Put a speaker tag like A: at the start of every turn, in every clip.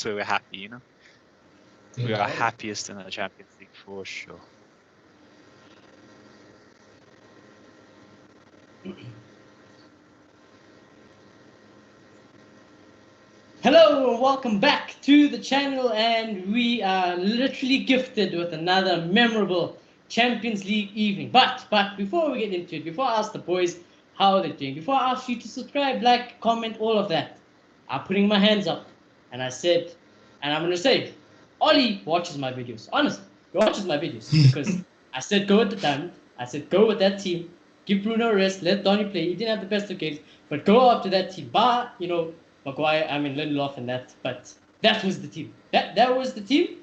A: that's where we're happy, you know. We are happiest in the Champions League for sure.
B: Hello and welcome back to the channel, and we are literally gifted with another memorable Champions League evening. But before we get into it, before I ask the boys how they're doing, before I ask you to subscribe, like, comment, all of that, I'm putting my hands up and I said, and I'm going to say, Ollie watches my videos. Honestly, he watches my videos because I said go with the diamond. I said go with that team. Give Bruno a rest. Let Donny play. He didn't have the best of games, but go after that team. Bar, Maguire, Lindelof and that, but that was the team. That was the team.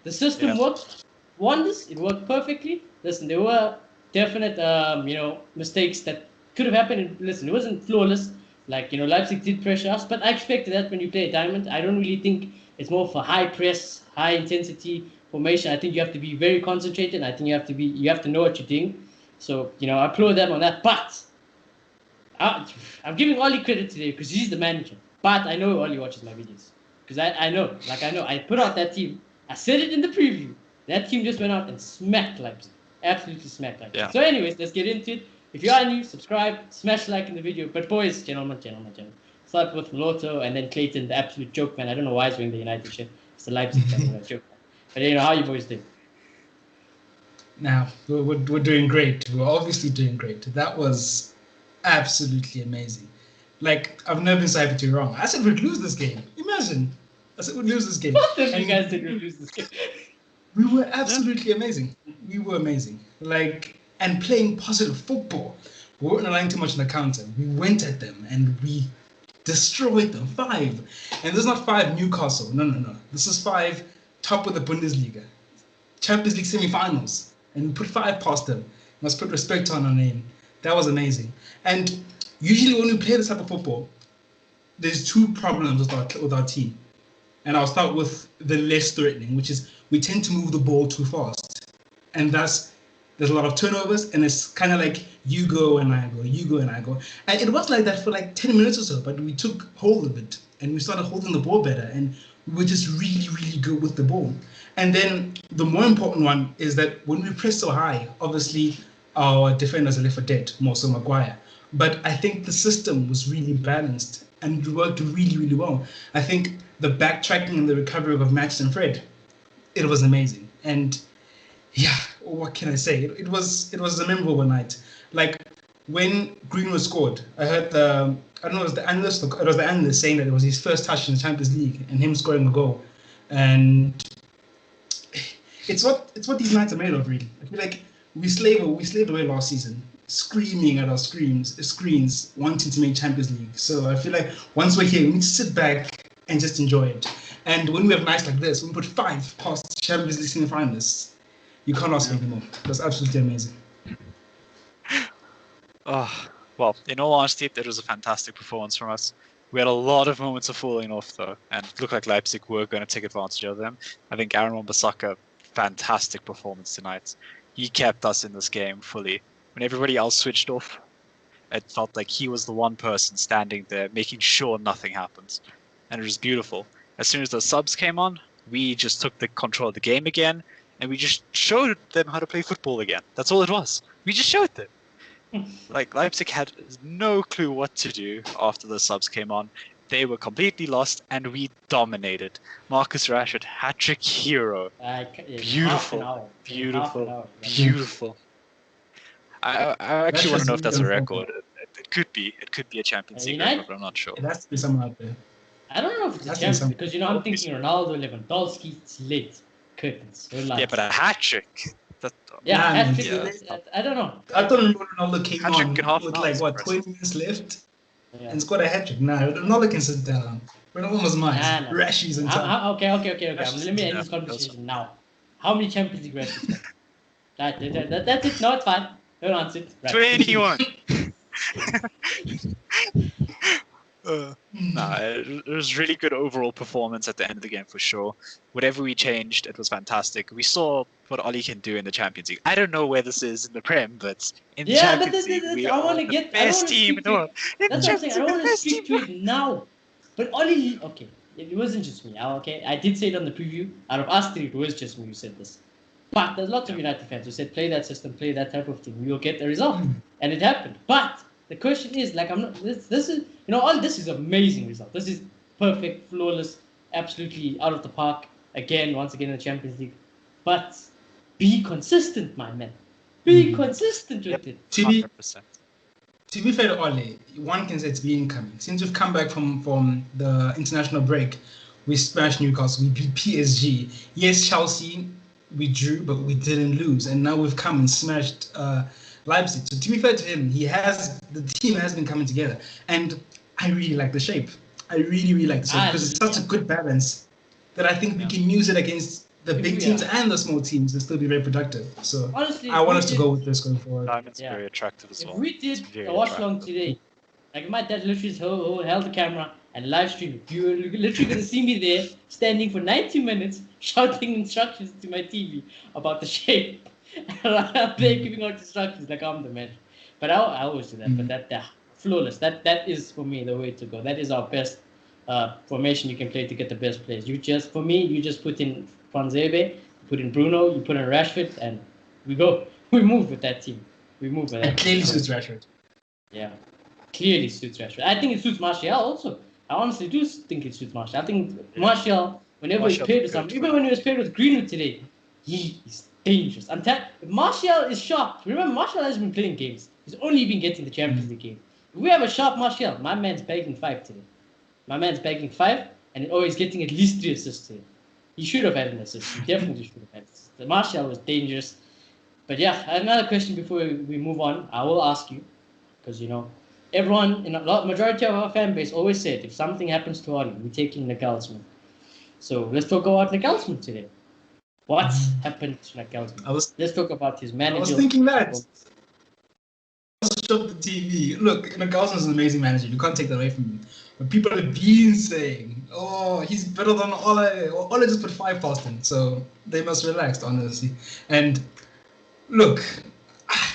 B: The system worked wonders. It worked perfectly. Listen, there were definite, mistakes that could have happened. Listen, it wasn't flawless. Leipzig did pressure us, but I expected that when you play a diamond. I don't really think it's more for high press, high intensity formation. I think you have to be very concentrated. I think you have to know what you're doing. So, I applaud them on that. But I'm giving Ollie credit today because he's the manager. But I know Ollie watches my videos. Because I know. I put out that team. I said it in the preview. That team just went out and smacked Leipzig. Absolutely smacked Leipzig. Yeah. So anyways, let's get into it. If you are new, subscribe, smash like in the video. But boys, gentlemen. Start with Lotto and then Clayton, the absolute joke man. I don't know why he's wearing the United shirt. It's the Leipzig joke man. But how you boys doing?
C: Now, we're doing great. We're obviously doing great. That was absolutely amazing. Like, I've never been so happy to be wrong. I said we'd lose this game. Imagine. I said we'd lose this game.
B: What if you guys did lose this game?
C: We were absolutely amazing. We were amazing. And playing positive football. We weren't relying too much on the counter. We went at them and we destroyed them. 5. And this is not 5 Newcastle. No. This is 5 top of the Bundesliga. Champions League semi-finals. And we put 5 past them. Must put respect on our name. That was amazing. And usually when we play this type of football, there's 2 problems with our team. And I'll start with the less threatening, which is we tend to move the ball too fast. And there's a lot of turnovers, and it's kind of like you go and I go, you go and I go. And it was like that for like 10 minutes or so, but we took hold of it and we started holding the ball better, and we were just really, really good with the ball. And then the more important one is that when we press so high, obviously our defenders are left for dead, more so Maguire. But I think the system was really balanced and it worked really, really well. I think the backtracking and the recovery of Max and Fred, it was amazing. And yeah, what can I say? It was a memorable night. Like when Greenwood scored, I heard it was the analyst saying that it was his first touch in the Champions League and him scoring a goal. And it's what these nights are made of, really. I feel like we slaved away last season, screaming at our screens, wanting to make Champions League. So I feel like once we're here, we need to sit back and just enjoy it. And when we have nights like this, when we put 5 past Champions League semi-finalists, you can't ask anymore. That's absolutely amazing.
A: Oh, well, in all honesty, it was a fantastic performance from us. We had a lot of moments of falling off, though, and it looked like Leipzig were going to take advantage of them. I think Aaron Wan-Bissaka, fantastic performance tonight. He kept us in this game fully. When everybody else switched off, it felt like he was the one person standing there, making sure nothing happens. And it was beautiful. As soon as the subs came on, we just took the control of the game again, and we just showed them how to play football again. That's all it was. We just showed them. Like, Leipzig had no clue what to do after the subs came on. They were completely lost, and we dominated. Marcus Rashford, hat-trick hero. Beautiful. I actually want to know if that's a record. It could be. It could be a Champions League record, but I'm not sure.
C: It has to be somewhere out there.
B: I don't know if it's a Champions, because I'm thinking Ronaldo, Lewandowski, it's late. Curtains.
A: Yeah, but a hat-trick.
B: Hat-trick. I don't know.
C: I thought Ronaldo came on with like, 20 minutes left and scored a hat-trick. No, Ronaldo can sit down. Ronaldo was mine. Rashi's in time.
B: Okay. Let me end this conversation now. How many Champions League rashes? That's it. No, it's fine. Don't answer it.
A: Right. 21. It was really good overall performance at the end of the game for sure. Whatever we changed, it was fantastic. We saw what Ollie can do in the Champions League. I don't know where this is in the Prem, but in the Champions League, we are the best team in the world.
B: That's what I'm saying. I want to speak to it now. But Ollie, okay, it wasn't just me. Okay, I did say it on the preview. Out of us three, it was just me who said this. But there's lots of United fans who said, play that system, play that type of thing. You'll get the result. And it happened. But the question is, like, I'm not, this is, all this is amazing result. This is perfect, flawless, absolutely out of the park. Once again in the Champions League. But be consistent, my man. Be consistent with it.
A: 100%.
C: To be fair to Ole, one can say it's been coming. Since we've come back from the international break, we smashed Newcastle, we beat PSG. Yes, Chelsea, we drew, but we didn't lose. And now we've come and smashed Leipzig. So to be fair to him, the team has been coming together. And I really like the shape. I really, really like the shape because it's such a good balance that I think we can use it against the big teams and the small teams and still be very productive. So honestly, I want us to go with this going forward.
A: It's very attractive as well.
B: If we did a watch along today, like my dad literally held the camera and live streamed it, you were literally going to see me there standing for 90 minutes shouting instructions to my TV about the shape. I'm there giving out instructions like I'm the man. But I always do that. But that flawless. That is for me the way to go. That is our best formation you can play to get the best players. You just put in Fonzebe, you put in Bruno, you put in Rashford, and we go. We move with that team.
C: It clearly suits Rashford.
B: Yeah, clearly suits Rashford. I think it suits Martial also. I honestly do think it suits Martial. I think Martial, whenever he's paired with something, even when he was paired with Greenwood today, he is dangerous. If Martial is sharp, remember Martial has been playing games. He's only been getting the Champions League game. If we have a sharp Martial, my man's bagging 5 today. My man's bagging 5, and always getting at least 3 assists today. He should have had an assist. He definitely should have had an assist. The Martial was dangerous. But yeah, another question before we move on. I will ask you, because everyone, majority of our fan base always said, if something happens to Oli, we're taking Nagelsmann. So let's talk about Nagelsmann today. What happened to Nagelsmann? Let's talk about his manager.
C: I was thinking that. Shut the TV. Look, Nagelsmann's an amazing manager. You can't take that away from him. But people have been saying, oh, he's better than Ole. Ole just put 5 past him. So they must relax, honestly. And look,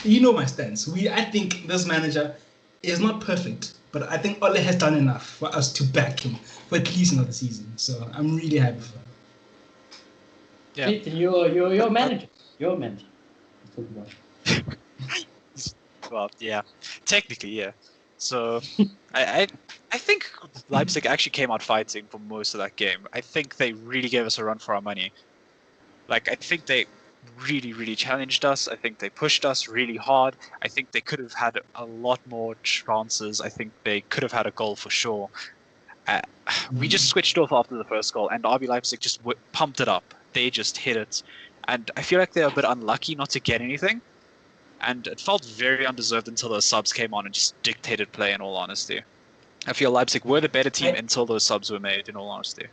C: you know my stance. I think this manager is not perfect, but I think Ole has done enough for us to back him for at least another season. So I'm really happy for him.
B: Yeah. Your manager. Your manager. Let's talk about it.
A: Well, yeah, technically, yeah. So I think Leipzig actually came out fighting for most of that game. I think they really gave us a run for our money. Like, I think they really, really challenged us. I think they pushed us really hard. I think they could have had a lot more chances. I think they could have had a goal for sure. We just switched off after the first goal, and RB Leipzig just pumped it up. They just hit it. And I feel like they're a bit unlucky not to get anything. And it felt very undeserved until those subs came on and just dictated play, in all honesty. I feel Leipzig were the better team until those subs were made, in all honesty.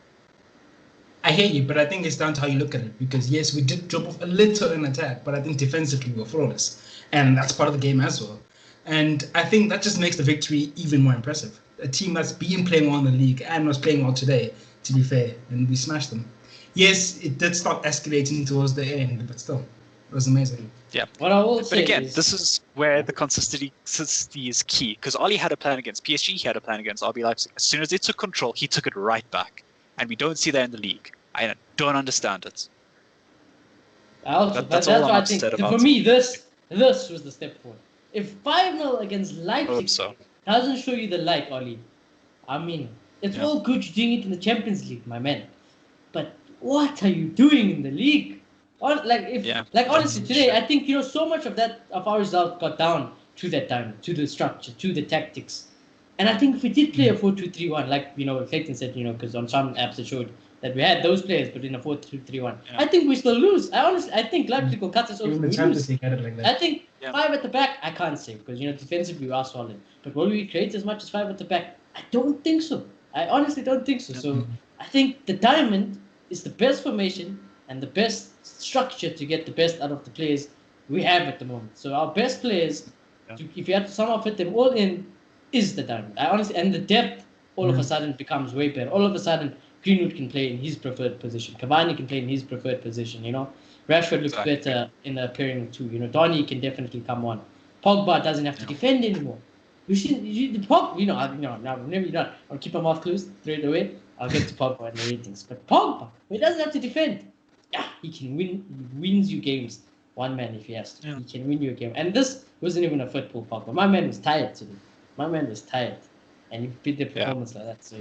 C: I hear you, but I think it's down to how you look at it. Because, yes, we did drop off a little in attack, but I think defensively we were flawless. And that's part of the game as well. And I think that just makes the victory even more impressive. A team that's been playing well in the league and was playing well today, to be fair, and we smashed them. Yes, it did start escalating towards the end, but still, it was amazing.
A: Yeah.
B: What I will
A: but
B: say
A: again,
B: is,
A: this is where the consistency is key. Because Oli had a plan against PSG, he had a plan against RB Leipzig. As soon as they took control, he took it right back. And we don't see that in the league. I don't understand it.
B: That's all I think. For me, this was the step forward. If 5-0 against Leipzig doesn't show you the light, Oli, I mean, it's all good you're doing it in the Champions League, my man. But what are you doing in the league? Honestly, today, I think so much of our result got down to that time, to the structure, to the tactics. And I think if we did play a 4-2-3-1, like Clayton said, because on some apps it showed that we had those players, but in a 4-2-3-1, I think we still lose. I think Leipzig will cut us off. I think 5 at the back, I can't say, because defensively we are solid. But will we create as much as 5 at the back? I don't think so. I honestly don't think so. So I think the diamond is the best formation and the best structure to get the best out of the players we have at the moment. So our best players, if you have to somehow fit them all in, is the diamond. And the depth all of a sudden becomes way better. All of a sudden, Greenwood can play in his preferred position. Cavani can play in his preferred position. Rashford looks better in the pairing of 2. Donny can definitely come on. Pogba doesn't have to defend anymore. I'll keep my mouth closed, throw it away. I'll get to Pogba and the ratings. But Pogba, he doesn't have to defend. Yeah, he can win. He wins you games. One man, if he has to.
A: Yeah.
B: He can win you a game. And this wasn't even a football Pogba. My man was tired today. My man was tired. And he beat the performance like that. So,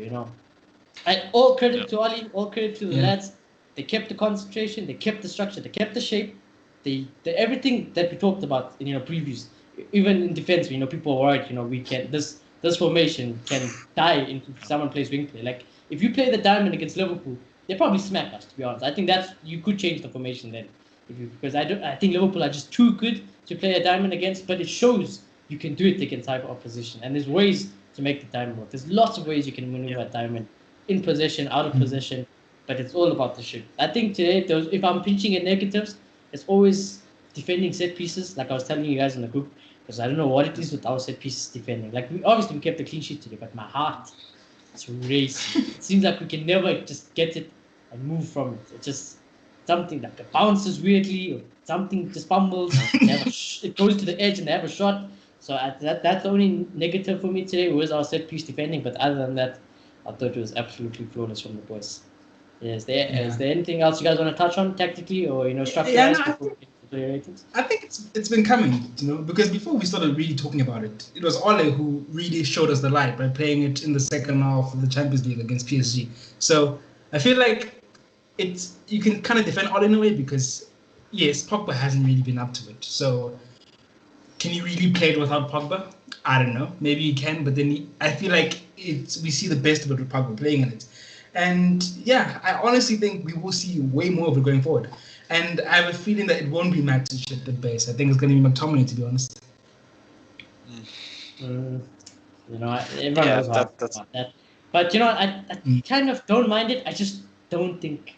B: And all credit to Oli, all credit to the lads. They kept the concentration, they kept the structure, they kept the shape. They everything that we talked about in previews. Even in defense, people are worried, we can this formation can die if someone plays wing play. Like if you play the diamond against Liverpool, they probably smack us, to be honest. I think you could change the formation then. Because I think Liverpool are just too good to play a diamond against, but it shows you can do it against type of opposition. And there's ways to make the diamond work. There's lots of ways you can maneuver a diamond in possession, out of possession, but it's all about the shape. I think today, if I'm pinching at negatives, it's always defending set pieces, like I was telling you guys in the group, because I don't know what it is with our set pieces defending. Like, obviously we kept the clean sheet today, but my heart is racing. It seems like we can never just get it and move from it. It's just something like it bounces weirdly, or something just fumbles. It goes to the edge and they have a shot. So that's the only negative for me today was our set piece defending. But other than that, I thought it was absolutely flawless from the boys. Is there anything else you guys want to touch on tactically or structure-wise before we get to player ratings?
C: I think it's been coming, because before we started really talking about it, it was Ole who really showed us the light by playing it in the second half of the Champions League against PSG. So I feel like you can kind of defend Ole in a way because yes, Pogba hasn't really been up to it. So can you really play it without Pogba? I don't know. Maybe you can, but then I feel like we see the best of it with Pogba playing in it. And yeah, I honestly think we will see way more of it going forward. And I have a feeling that it won't be Matic at the base. I think it's going to be McTominay, to be honest.
B: Everyone knows about that. But I kind of don't mind it. I just don't think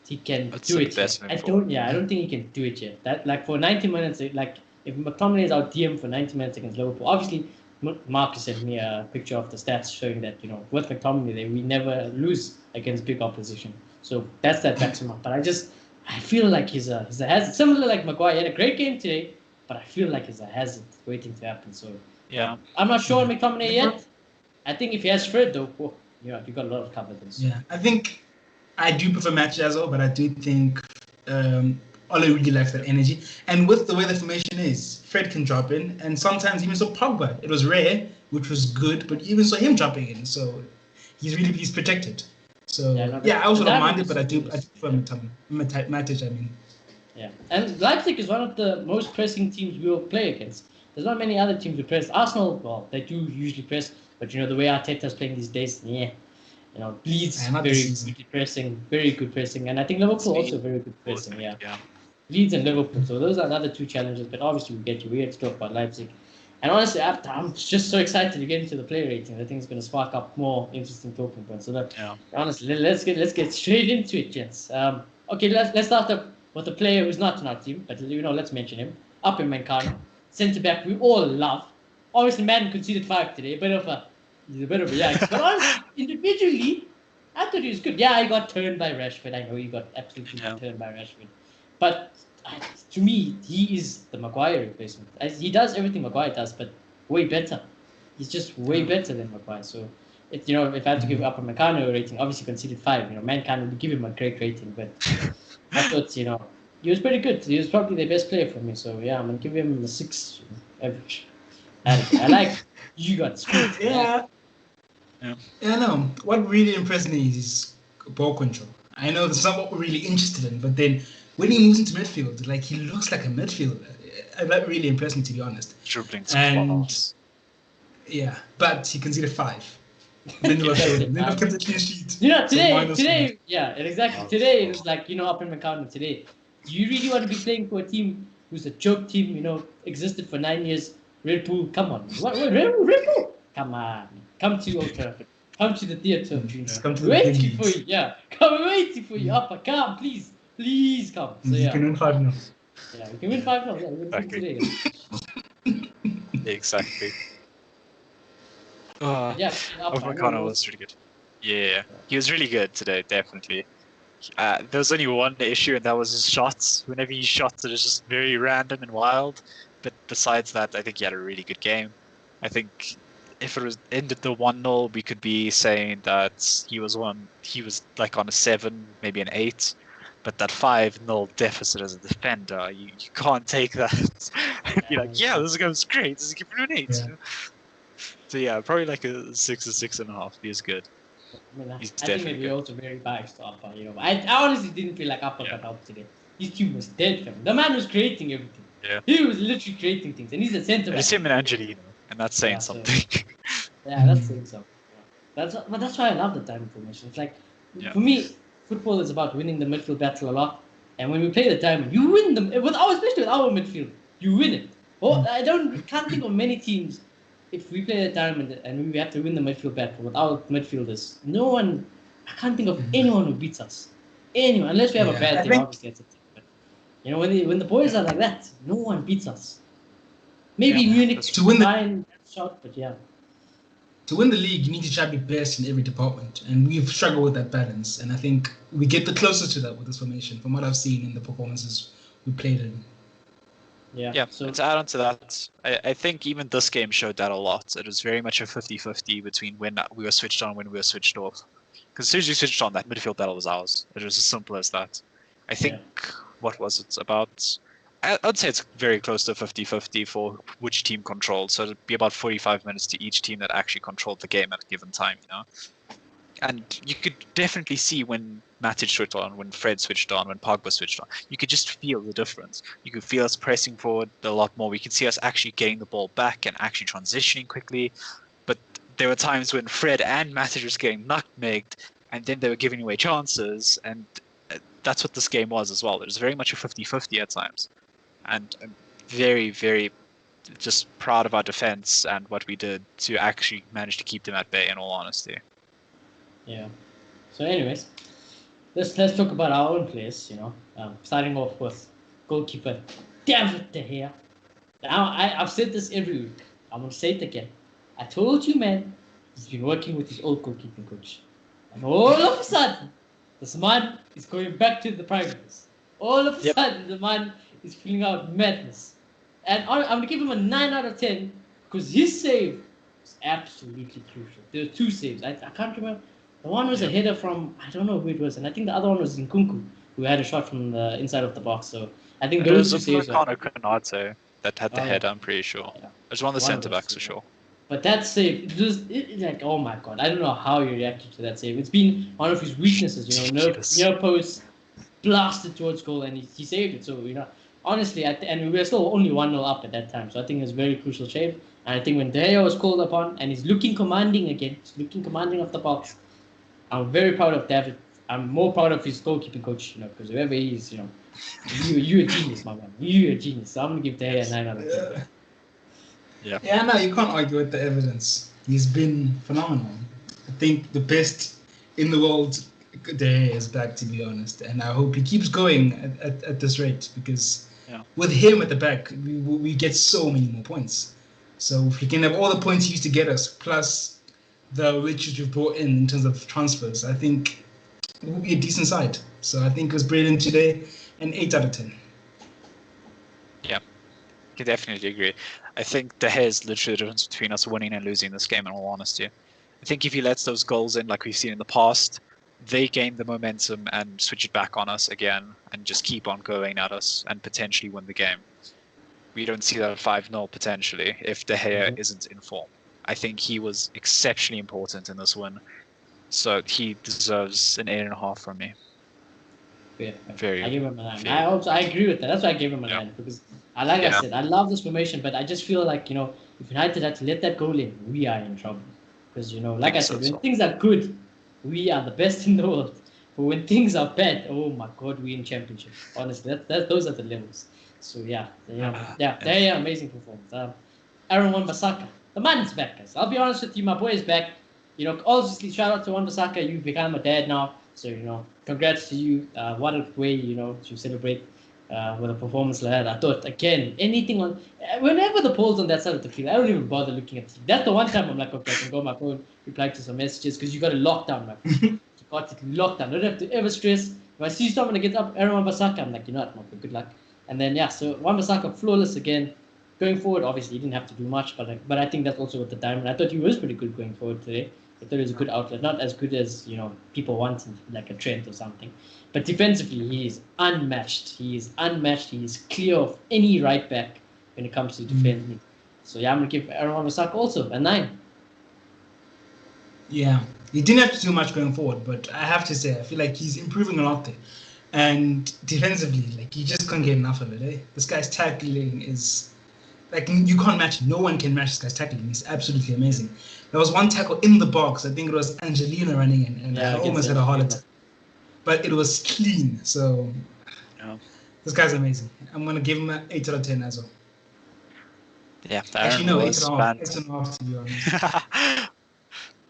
B: he can do it yet. I don't think he can do it yet. That like for 90 minutes, like if McTominay is our DM for 90 minutes against Liverpool, obviously Marcus sent me a picture of the stats showing that with McTominay we never lose against big opposition. So that's that backs him up. But I feel like he's a hazard, similar like Maguire. He had a great game today, but I feel like he's a hazard waiting to happen. So
A: yeah,
B: I'm not sure on McTominay yet. I think if he has Fred though, you got a lot of confidence.
C: Yeah, I think I do prefer Matic as well, but I do think Ole really likes that energy. And with the way the formation is, Fred can drop in, and sometimes even saw Pogba. It was rare, which was good, but you even saw him dropping in, so he's protected. So I also don't mind it, but I do prefer Matic. I mean,
B: yeah, and Leipzig is one of the most pressing teams we will play against. There's not many other teams who press. Arsenal, well, they do usually press, but the way Arteta's playing these days, Leeds very good pressing, and I think Liverpool also very good pressing. Yeah. Leeds and Liverpool. So those are another two challenges. But obviously we had to talk about Leipzig. And honestly, I'm just so excited to get into the player rating. I think it's going to spark up more interesting talking points. So honestly, let's get straight into it, gents. Okay, let's start up with a player who's not in our team, but let's mention him. Up in Mancano, centre back we all love. Obviously, man conceded 5 today. He's a bit of a yikes. But honestly, individually, I thought he was good. Yeah, he got turned by Rashford. I know he got absolutely turned by Rashford. But to me, he is the Maguire replacement. He does everything Maguire does, but way better. He's just way better than Maguire. So, if I had to give Upper Meccano a rating, obviously conceded 5. Man can't give him a great rating, but I thought, he was pretty good. He was probably the best player for me. So, yeah, I'm going to give him a 6 average. I like you got speed.
C: Yeah, no. What really impressed me is his ball control. I know that's not what we're really interested in, but then when he moves into midfield, like he looks like a midfielder. That really impressed me, to be honest.
A: Dribbling
C: but he conceded 5. Then kept the clean sheet.
B: Today, exactly. Today it was like up in McCown today. Do you really want to be playing for a team who's a joke team? Existed for 9 years. Red Bull, come on. What Red Bull? Come on. Come to Old Trafford. Come to the theatre of dreams. Waiting for you. Yeah. Waiting for you. Upper, come, please. Please come. So,
C: you can win 5-0.
B: Yeah, we can win 5-0. Yeah, we'll win today.
A: Exactly.
B: Upamecano
A: was really good. Yeah, he was really good today, definitely. There was only one issue, and that was his shots. Whenever he shot, it was just very random and wild. But besides that, I think he had a really good game. I think if it was ended the 1-0, we could be saying that he was like on a 7, maybe an 8. But that 5-0 deficit as a defender, you can't take that and be like, yeah, this guy's great. This is giving him an 8.
C: Yeah.
A: So yeah, probably like a 6 or 6.5. He is good.
B: I mean,
A: He's
B: I think
A: definitely
B: maybe
A: good.
B: also very biased to Alpha. I honestly didn't feel like Alpha got help today. His team was dead, fam. The man was creating everything.
A: Yeah.
B: He was literally creating things, and he's a centre back.
A: It's him and Angelino, and that's saying
B: Yeah, so-
A: something.
B: Yeah, that's saying something. But that's why I love the diamond formation. It's like, for me, football is about winning the midfield battle a lot. And when we play the diamond, you win them. Especially with our midfield, you win it. Oh, can't think of many teams. If we play the diamond and we have to win the midfield battle with our midfielders, I can't think of anyone who beats us. Anyone, unless we have a
C: Yeah,
B: bad
C: I
B: team,
C: think-
B: obviously it's a team. But when the boys are like that, no one beats us. Maybe
A: Yeah,
B: Munich
A: that's
C: To win the-
B: fine shot, but yeah.
C: To win the league, you need to try to be best in every department, and we've struggled with that balance. And I think we get the closer to that with this formation, from what I've seen in the performances we played in.
A: Yeah,
B: So
A: to add on to that, I think even this game showed that a lot. It was very much a 50-50 between when we were switched on and when we were switched off. Because as soon as you switched on, that midfield battle was ours. It was as simple as that. I think, what was it, about... I'd say it's very close to 50-50 for which team controlled. So it'd be about 45 minutes to each team that actually controlled the game at a given time, you know? And you could definitely see when Matic switched on, when Fred switched on, when Pogba switched on. You could just feel the difference. You could feel us pressing forward a lot more. We could see us actually getting the ball back and actually transitioning quickly. But there were times when Fred and Matic was getting nutmegged, and then they were giving away chances. And that's what this game was as well. It was very much a 50-50 at times. And I'm very, very just proud of our defense and what we did to actually manage to keep them at bay, in all honesty.
B: Yeah. So, anyways, let's talk about our own players. Starting off with goalkeeper David De Gea. Now, I've said this every week. I'm gonna say it again. I told you, man. He's been working with his old goalkeeping coach, and all of a sudden, this man is going back to the primaries. All of a sudden, the man is filling out madness, and I'm gonna give him a 9 out of 10 because his save was absolutely crucial. There were 2 saves. I can't remember. The one was a header from, I don't know who it was, and I think the other one was Nkunku, who had a shot from the inside of the box. So I think those 2 saves
A: Connor Konate that had the header, I'm pretty sure.
B: Yeah.
A: It was one of the
B: One of
A: centre
B: those
A: backs for
B: two,
A: sure.
B: But that save, it like, oh my god, I don't know how he reacted to that save. It's been one of his weaknesses, near post, blasted towards goal, and he saved it. So, honestly, and we were still only 1-0 up at that time. So I think it was a very crucial save. And I think when De Gea was called upon, and he's looking commanding again, he's looking commanding off the box, I'm very proud of David. I'm more proud of his goalkeeping coach, because whoever he is, you're a genius, my man. You're a genius. So I'm going to give De Gea a 9 out of 10.
C: Yeah, no, you can't argue with the evidence. He's been phenomenal. I think the best in the world De Gea is back, to be honest. And I hope he keeps going at this rate, because with him at the back, we get so many more points. So if he can have all the points he used to get us, plus the riches we've brought in terms of transfers, I think it will be a decent side. So I think it was brilliant today, an 8 out of 10.
A: Yeah, I can definitely agree. I think De Gea is literally the difference between us winning and losing this game, in all honesty. I think if he lets those goals in, like we've seen in the past, they gain the momentum and switch it back on us again and just keep on going at us and potentially win the game. We don't see that 5-0 potentially if De Gea isn't in form. I think he was exceptionally important in this win, so he deserves an 8.5 from me.
B: Yeah,
A: Very.
B: I give him a 9.
A: Very.
B: I agree with that. That's why I gave him a 9, because I said, I love this formation, but I just feel like, if United had to let that goal in, we are in trouble. Because, like I said, when things are good, we are the best in the world. But when things are bad, oh my God, we're in championship. Honestly, those are the levels. So they're amazing performance. Aaron Wan-Bissaka, the man is back, guys. I'll be honest with you, my boy is back. Obviously, shout out to Wan-Bissaka. You've become a dad now, so congrats to you. What a way, to celebrate with a performance like that. I thought again, anything on, whenever the poll's on that side of the field, I don't even bother looking at it. That's the one time I'm like, okay, I can go on my phone, reply to some messages, because you got a lockdown, man. You got it locked down. Don't have to ever stress. If I see someone that gets up, Aaron Wan-Bissaka, I'm like, you know what, man, good luck. And then so Wan-Bissaka flawless again. Going forward, obviously, he didn't have to do much, but I think that's also with the diamond. I thought he was pretty good going forward today. I thought he was a good outlet, not as good as people want, like a Trent or something. But defensively, he is unmatched. He is unmatched. He is clear of any right back when it comes to defending. So yeah, I'm gonna give Aaron Wan-Bissaka also a 9.
C: Yeah, he didn't have to do much going forward, but I have to say, I feel like he's improving a lot there. And defensively, like, you just can't get enough of it. Eh? This guy's tackling is, like, you can't match it. No one can match this guy's tackling. He's absolutely amazing. There was one tackle in the box. I think it was Angelina running in, and I almost had a heart attack. But it was clean. So this guy's amazing. I'm going to give him an 8 out of 10 as well.
A: Yeah,
C: actually, no, 8.5 to be honest.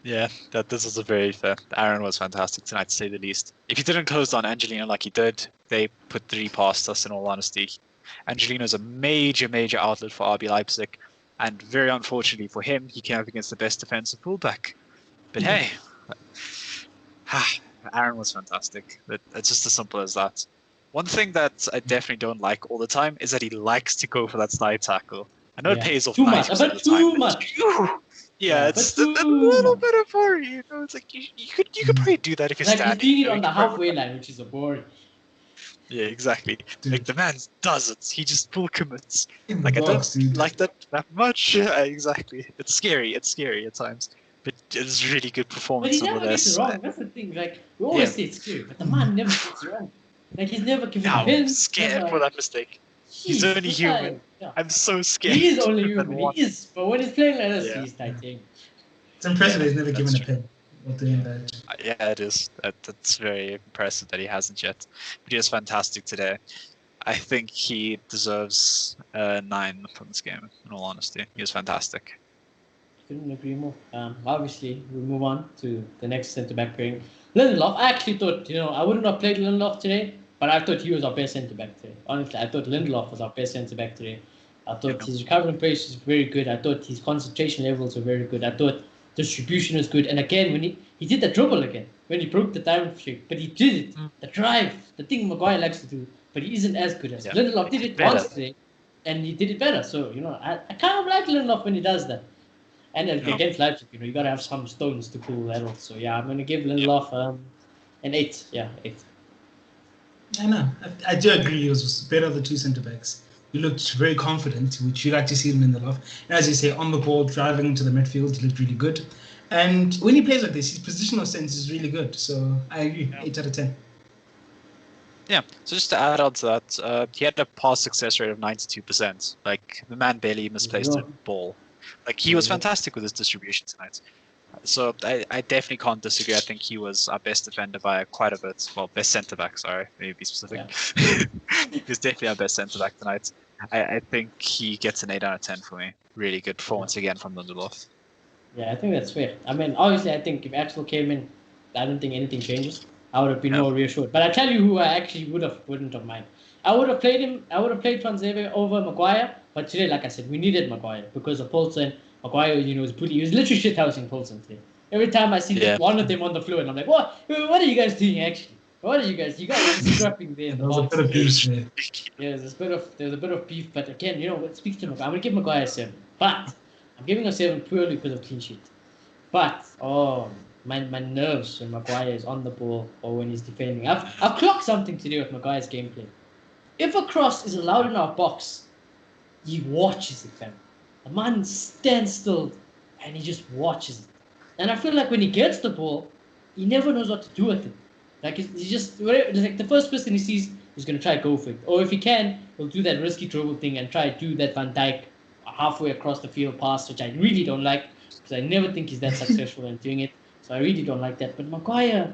A: Yeah, this was a very fair. Aaron was fantastic tonight, to say the least. If he didn't close down Angelino like he did, they put 3 past us, in all honesty. Angelino's a major outlet for RB Leipzig, and very unfortunately for him, he came up against the best defensive fullback. But hey, Aaron was fantastic. It's just as simple as that. One thing that I definitely don't like all the time is that he likes to go for that slide tackle. I know it pays off 90% of the time.
B: Too much.
A: Yeah, it's a little bit of worry. It's like you could probably do that if you're standing.
B: Like he's doing it on the halfway line, which is a boring.
A: Yeah, exactly.
C: Dude.
A: Like the man does it. He just full commits.
C: In
A: Like
C: the box,
A: I don't
C: dude.
A: like that much. Exactly. It's scary. It's scary at times, but it's really good
B: But
A: performance
B: he never gets
A: nonetheless.
B: it wrong. That's the thing. Like we always say it's scary, but the man never gets it wrong. Like he's never given
A: I'm
B: pins.
A: scared for that mistake. He's only human.
B: Yeah.
A: I'm so scared.
B: He is only human. He is. But when he's playing like this,
A: Yeah.
B: he's titanium.
C: It's impressive he's never given
A: that's
C: a pin or doing that.
A: Yeah, it is. That's very impressive that he hasn't yet. But he was fantastic today. I think he deserves a 9 from this game, in all honesty. He was fantastic.
B: Couldn't agree more. Obviously, we move on to the next centre-back pairing. Lindelof, I actually thought, I wouldn't have played Lindelof today, but I thought he was our best centre-back today. Honestly, I thought Lindelof was our best centre-back today. I thought his recovering pace was very good. I thought his concentration levels were very good. I thought distribution was good. And again, when he did the dribble again, when he broke the time streak, but he did it. The drive, the thing Maguire likes to do, but he isn't as good as Lindelof did it once today, and he did it better. So, I kind of like Lindelof when he does that. And against Leipzig, you got to have some stones to pull that off. So, yeah, I'm going to give Lindelof an 8. Yeah, 8.
C: I know. I do agree. He was better of the 2 centre-backs. He looked very confident, which you like to see him in the Lindelof. And as you say, on the ball, driving into the midfield, he looked really good. And when he plays like this, his positional sense is really good. So I agree, 8 out of 10.
A: Yeah, so just to add on to that, he had a pass success rate of 92%. Like, the man barely misplaced a ball. Like, he was fantastic with his distribution tonight. So I definitely can't disagree. I think he was our best defender by quite a bit. Well, best centre-back, sorry, maybe be specific. Yeah. He was definitely our best centre-back tonight. I think he gets an 8 out of 10 for me. Really good performance again from Lindelof.
B: Yeah, I think that's fair. I mean, obviously, I think if Axel came in, I don't think anything changes. I would have been more reassured. But I tell you who I actually wouldn't have minded. I would have played him. I would have played Van over Maguire. But today, like I said, we needed Maguire because of Poulsen. Maguire, was bully. He was literally shithousing Poulsen today. Every time I see one of them on the floor, and I'm like, what are you guys doing actually? What are you guys? You guys are scrapping there in the box.
C: There was a bit of beef there.
B: Yeah, there's a bit of beef. But again, what speaks to Maguire? I'm gonna give Maguire a 7. But I'm giving a 7 purely because of clean sheet. But my nerves when Maguire is on the ball or when he's defending. I've clocked something today with Maguire's gameplay. If a cross is allowed in our box, he watches it, fam. The man stands still and he just watches it. And I feel like when he gets the ball, he never knows what to do with it. Like he's just like the first person he sees, he's gonna try to go for it. Or if he can, he'll do that risky dribble thing and try to do that Van Dijk halfway across the field pass, which I really don't like because I never think he's that successful in doing it. So I really don't like that. But Maguire,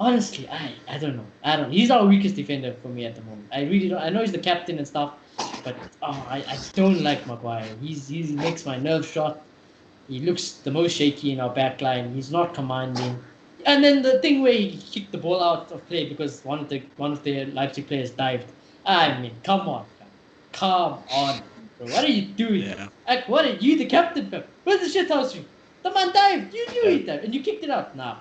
B: honestly, I don't know. He's our weakest defender for me at the moment. I really don't. I know he's the captain and stuff, but I don't like Maguire. He makes my nerves shot. He looks the most shaky in our back line. He's not commanding. And then the thing where he kicked the ball out of play because one of the Leipzig players dived. I mean, come on, bro. What are you doing?
A: Yeah.
B: Like, what are you, the captain, bro? Where's the shit house? The man dived. You knew he dived, and you kicked it out. Nah.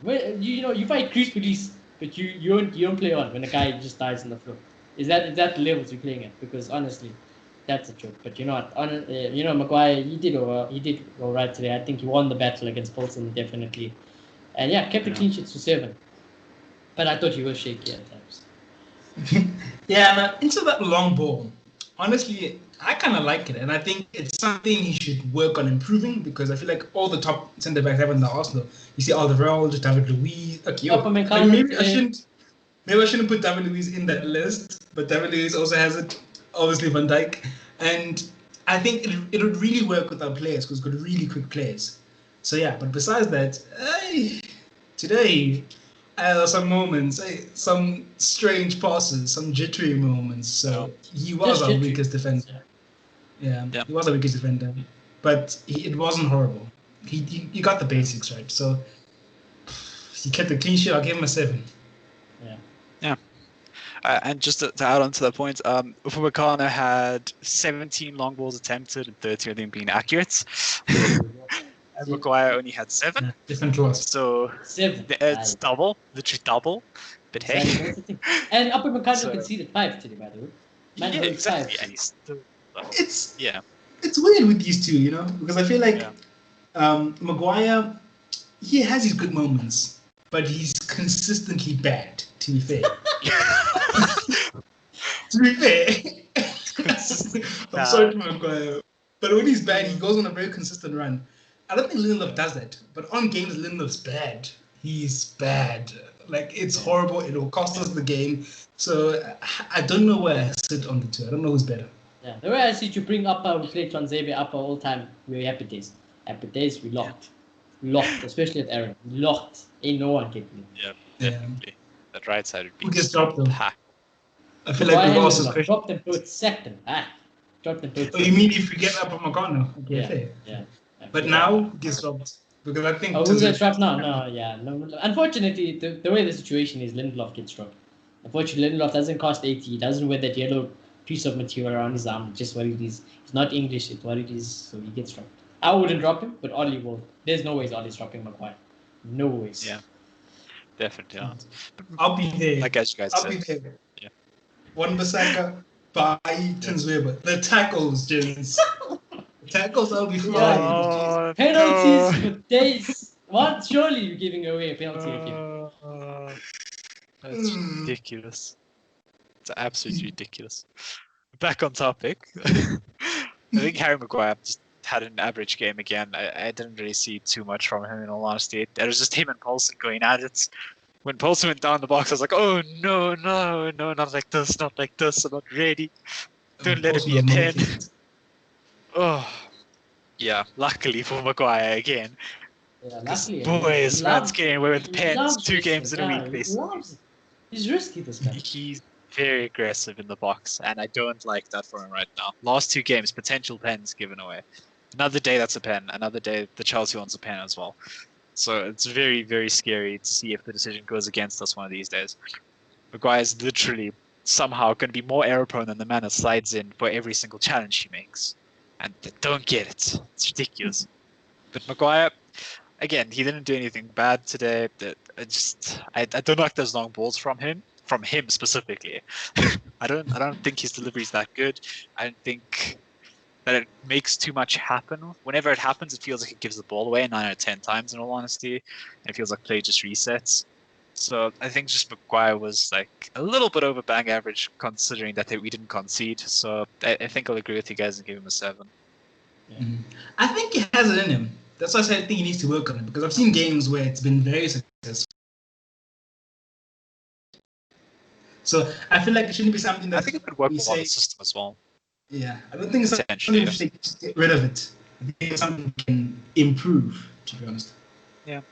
B: You fight crease police, but you don't play on when a guy just dies on the floor. Is that the levels you're playing at? Because honestly, That's a joke. But you know what? Maguire, he did all right today. I think he won the battle against Bolton, definitely. And yeah, kept the clean sheets to 7. But I thought he was shaky at times.
C: Yeah, man, into that long ball. Honestly, I kind of like it, and I think it's something he should work on improving because I feel like all the top centre backs have in the Arsenal. You see Alderweireld, David Luiz. Okay, maybe I shouldn't put David Luiz in that list, but David Luiz also has it. Obviously, Van Dijk, and I think it would really work with our players because we've got really quick players. So yeah, but besides that, today. Some moments, some strange passes, some jittery moments. So he was our weakest defender. Yeah, he was our weakest defender. But it wasn't horrible. He got the basics right. So he kept the clean sheet. I'll give him a 7.
A: Yeah. And just to add on to that point, Upamecano had 17 long balls attempted and 13 of them being accurate. And Maguire only had 7.
C: Yeah, different class.
A: So
B: 7.
A: It's double, literally double. But hey.
B: And Upamecano conceded 5 today, by the way.
A: Yeah, exactly.
B: 5.
A: And he's still,
C: it's weird with these two, because I feel like Maguire, he has his good moments, but he's consistently bad, to be fair. To be fair. I'm sorry to Maguire. But when he's bad, he goes on a very consistent run. I don't think Lindelof does that, but on games, Lindelof's bad. He's bad. Like, it's horrible. It will cost us the game. So, I don't know where I sit on the two. I don't know who's better.
B: Yeah, the way I see you bring Upper, we play Twanzebe Upper all time. We're happy days. Happy days, we locked. Locked, especially at Aaron. Locked. Ain't no one getting it.
A: Yeah, definitely. That right side would be...
C: Who gets dropped, though?
A: Packed.
C: I feel like we've also...
B: Drop them both, sack them. Drop them both.
C: Oh, you mean if we get Upamecano? Okay,
B: yeah,
C: fair.
B: Yeah.
C: But now, gets dropped. Because I think...
B: who gets dropped now? No. Unfortunately, the way the situation is, Lindelof gets dropped. Unfortunately, Lindelof doesn't cost 80. He doesn't wear that yellow piece of material around his arm. Just what it is. It's not English. It's what it is. So he gets dropped. I wouldn't drop him, but Ollie will. There's no ways Ollie's dropping Maguire. No ways.
A: Yeah. Definitely not.
C: I'll be there.
A: Like as you guys
C: I'll
A: said.
C: be there.
A: Yeah.
C: Wan-Bissaka by Tanzweba. The tackles, James. Tackles, I'll be flying.
B: Penalties for days. What? Surely you're giving away a penalty again.
A: That's ridiculous. It's absolutely ridiculous. Back on topic. I think Harry Maguire just had an average game again. I didn't really see too much from him, in all honesty. It was just him and Paulson going at it. When Paulson went down the box, I was like, oh, no, not like this, I'm not ready. Don't let it be a 10. Oh, yeah, luckily for Maguire again.
B: Yeah, luckily.
A: Boys, man's getting away with pens 2 games in a week, basically.
B: He's risky, this guy.
A: He's very aggressive in the box, and I don't like that for him right now. Last 2 games, potential pens given away. Another day, that's a pen. Another day, the Chelsea wants a pen as well. So it's very, very scary to see if the decision goes against us one of these days. Maguire's literally somehow going to be more error-prone than the man that slides in for every single challenge he makes. And they don't get it. It's ridiculous. But Maguire, again, he didn't do anything bad today. I don't like those long balls from him specifically. I don't think his delivery is that good. I don't think that it makes too much happen. Whenever it happens, it feels like it gives the ball away 9 out of 10 times, in all honesty. And it feels like play just resets. So I think just Maguire was like a little bit over bang average, considering that we didn't concede. So I think I'll agree with you guys and give him a 7.
B: Yeah.
C: I think he has it in him. That's why I think he needs to work on it, because I've seen games where it's been very successful. So I feel like it shouldn't be something that
A: I think it could work well on the system as well.
C: Yeah, I don't think it's something we should just get rid of it. I think it's something we can improve, to be honest.
A: Yeah.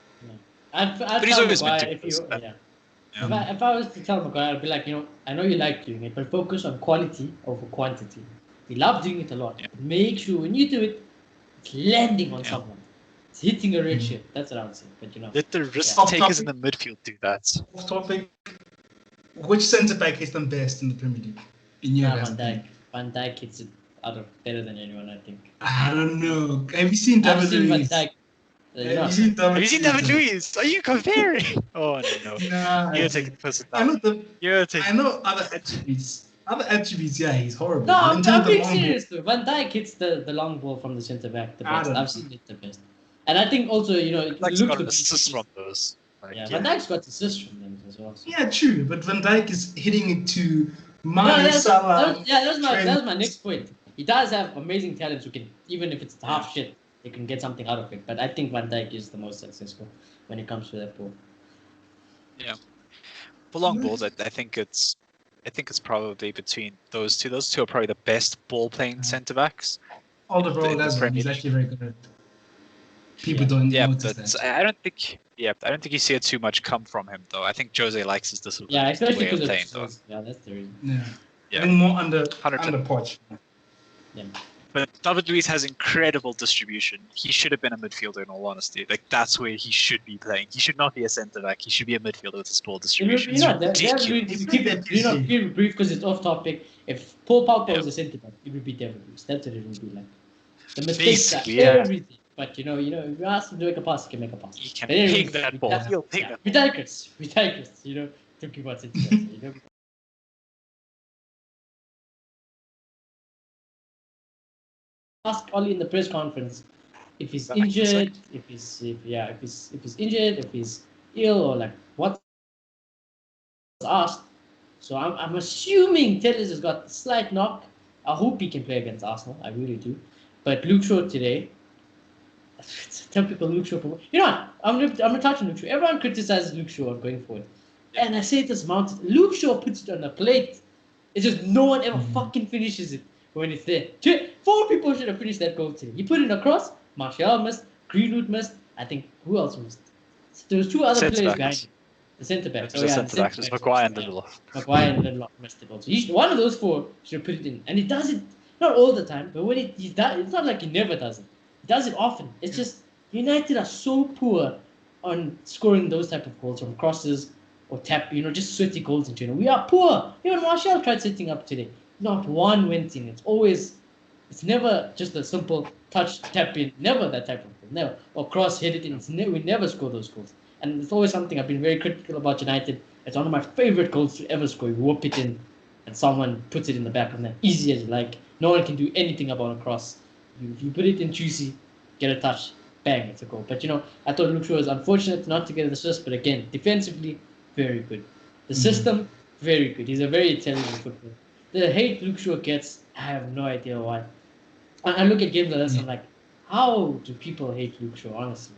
B: But
A: he's always been
B: if I was to tell Maguire, I'd be like, I know you like doing it, but focus on quality over quantity. You love doing it a lot. But make sure when you do it, it's landing on someone. It's hitting a red shirt. That's what I would say. But
A: let the risk takers in the midfield do that.
C: Off topic. Which centre back hits them best in the Premier League? In your
B: Van Dijk. Van Dijk hits it better than anyone, I think.
C: I don't know. Have you seen David Luiz? Have you seen
A: David Luiz? Are you comparing? Oh no.
C: Nah,
A: You're taking the person
C: down. I know
A: other attributes.
C: other attributes, yeah, he's horrible.
B: No,
C: But in terms
B: I'm
C: of the
B: being
C: long ball,
B: serious though. Van Dijk hits the long ball from the centre back the
C: I
B: best.
C: don't
B: I've
C: know.
B: seen it the best. And I think also, it
A: Like
B: looks
A: got
B: the
A: an
B: best.
A: assist from those. Like,
B: Yeah, Van Dijk's got assists from them as well. So.
C: Yeah, true. But Van Dijk is hitting it to
B: No,
C: Mane, Salah.
B: that was my next point. He does have amazing talents who can, even if it's half shit, they can get something out of it. But I think Van Dijk is the most successful when it comes to that ball.
A: Yeah. For long balls, I think it's probably between those two. Those two are probably the best ball playing centre backs.
C: Alderweireld as well. He's actually very good at. People don't notice that.
A: I don't think you see it too much come from him though. I think Jose likes his discipline.
B: Yeah, especially
A: way of
B: because
A: playing
B: of
A: though.
B: yeah, that's the reason.
C: Yeah. I think more under
A: 100%.
C: Poch.
B: Yeah.
A: But David Luiz has incredible distribution. He should have been a midfielder in all honesty. Like that's where he should be playing. He should not be a centre back. He should be a midfielder with his ball distribution.
B: Keep it brief because it's off topic. If Paul Pogba was a centre back, it would be David Luiz. That's what it would be like. The mistakes are everything. But if you ask him to make a pass, he can make a pass.
A: He can ping that ball. He'll ping that.
B: Ridiculous. Talking about it. Ask Ollie in the press conference if he's injured, if he's injured, if he's ill, or like what asked. So I'm assuming Tellez has got a slight knock. I hope he can play against Arsenal. I really do. But Luke Shaw today, it's a typical Luke Shaw. You know what? I'm gonna touch on Luke Shaw. Everyone criticizes Luke Shaw going forward, and I say it as mounted. Luke Shaw puts it on a plate. It's just no one ever fucking finishes it when it's there. 4 people should have finished that goal today. He put it across. Martial missed. Greenwood missed. I think who else missed? There was 2 other players behind him. The centre backs.
A: The centre backs. It's Maguire and Lindelof.
B: Maguire and Lindelof missed it also. One of those 4 should have put it in, and he does it not all the time, but when he does, it's not like he never does it. He does it often. It's just United are so poor on scoring those type of goals from crosses or tap. Just sweaty goals into. We are poor. Even Martial tried setting up today. Not one went in. It's never just a simple touch, tap in. Never that type of goal. Never. Or cross, hit it in. We never score those goals. And it's always something I've been very critical about United. It's one of my favorite goals to ever score. You whoop it in, and someone puts it in the back of the net. Easy as you like. No one can do anything about a cross. If you put it in juicy, get a touch, bang, it's a goal. But I thought Luke Shaw was unfortunate not to get an assist, but again, defensively, very good. The system, very good. He's a very intelligent footballer. The hate Luke Shaw gets, I have no idea why. I look at games like this, I'm like, how do people hate Luke Shaw, honestly?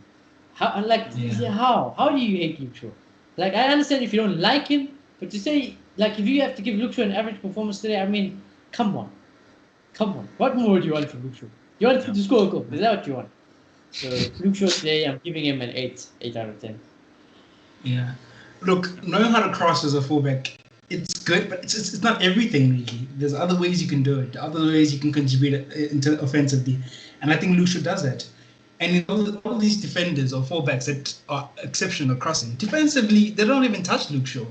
B: How do you hate Luke Shaw? Like, I understand if you don't like him, but to say, like, if you have to give Luke Shaw an average performance today, I mean, come on. What more do you want from Luke Shaw? You want him to score a goal. Is that what you want? So, Luke Shaw today, I'm giving him an 8 out of 10.
C: Yeah. Look, knowing how to cross as a fullback, it's good, but it's not everything, really. There's other ways you can do it, other ways you can contribute offensively. And I think Luke Shaw does that. And all these defenders or fullbacks that are exceptional crossing, defensively, they don't even touch Luke Shaw.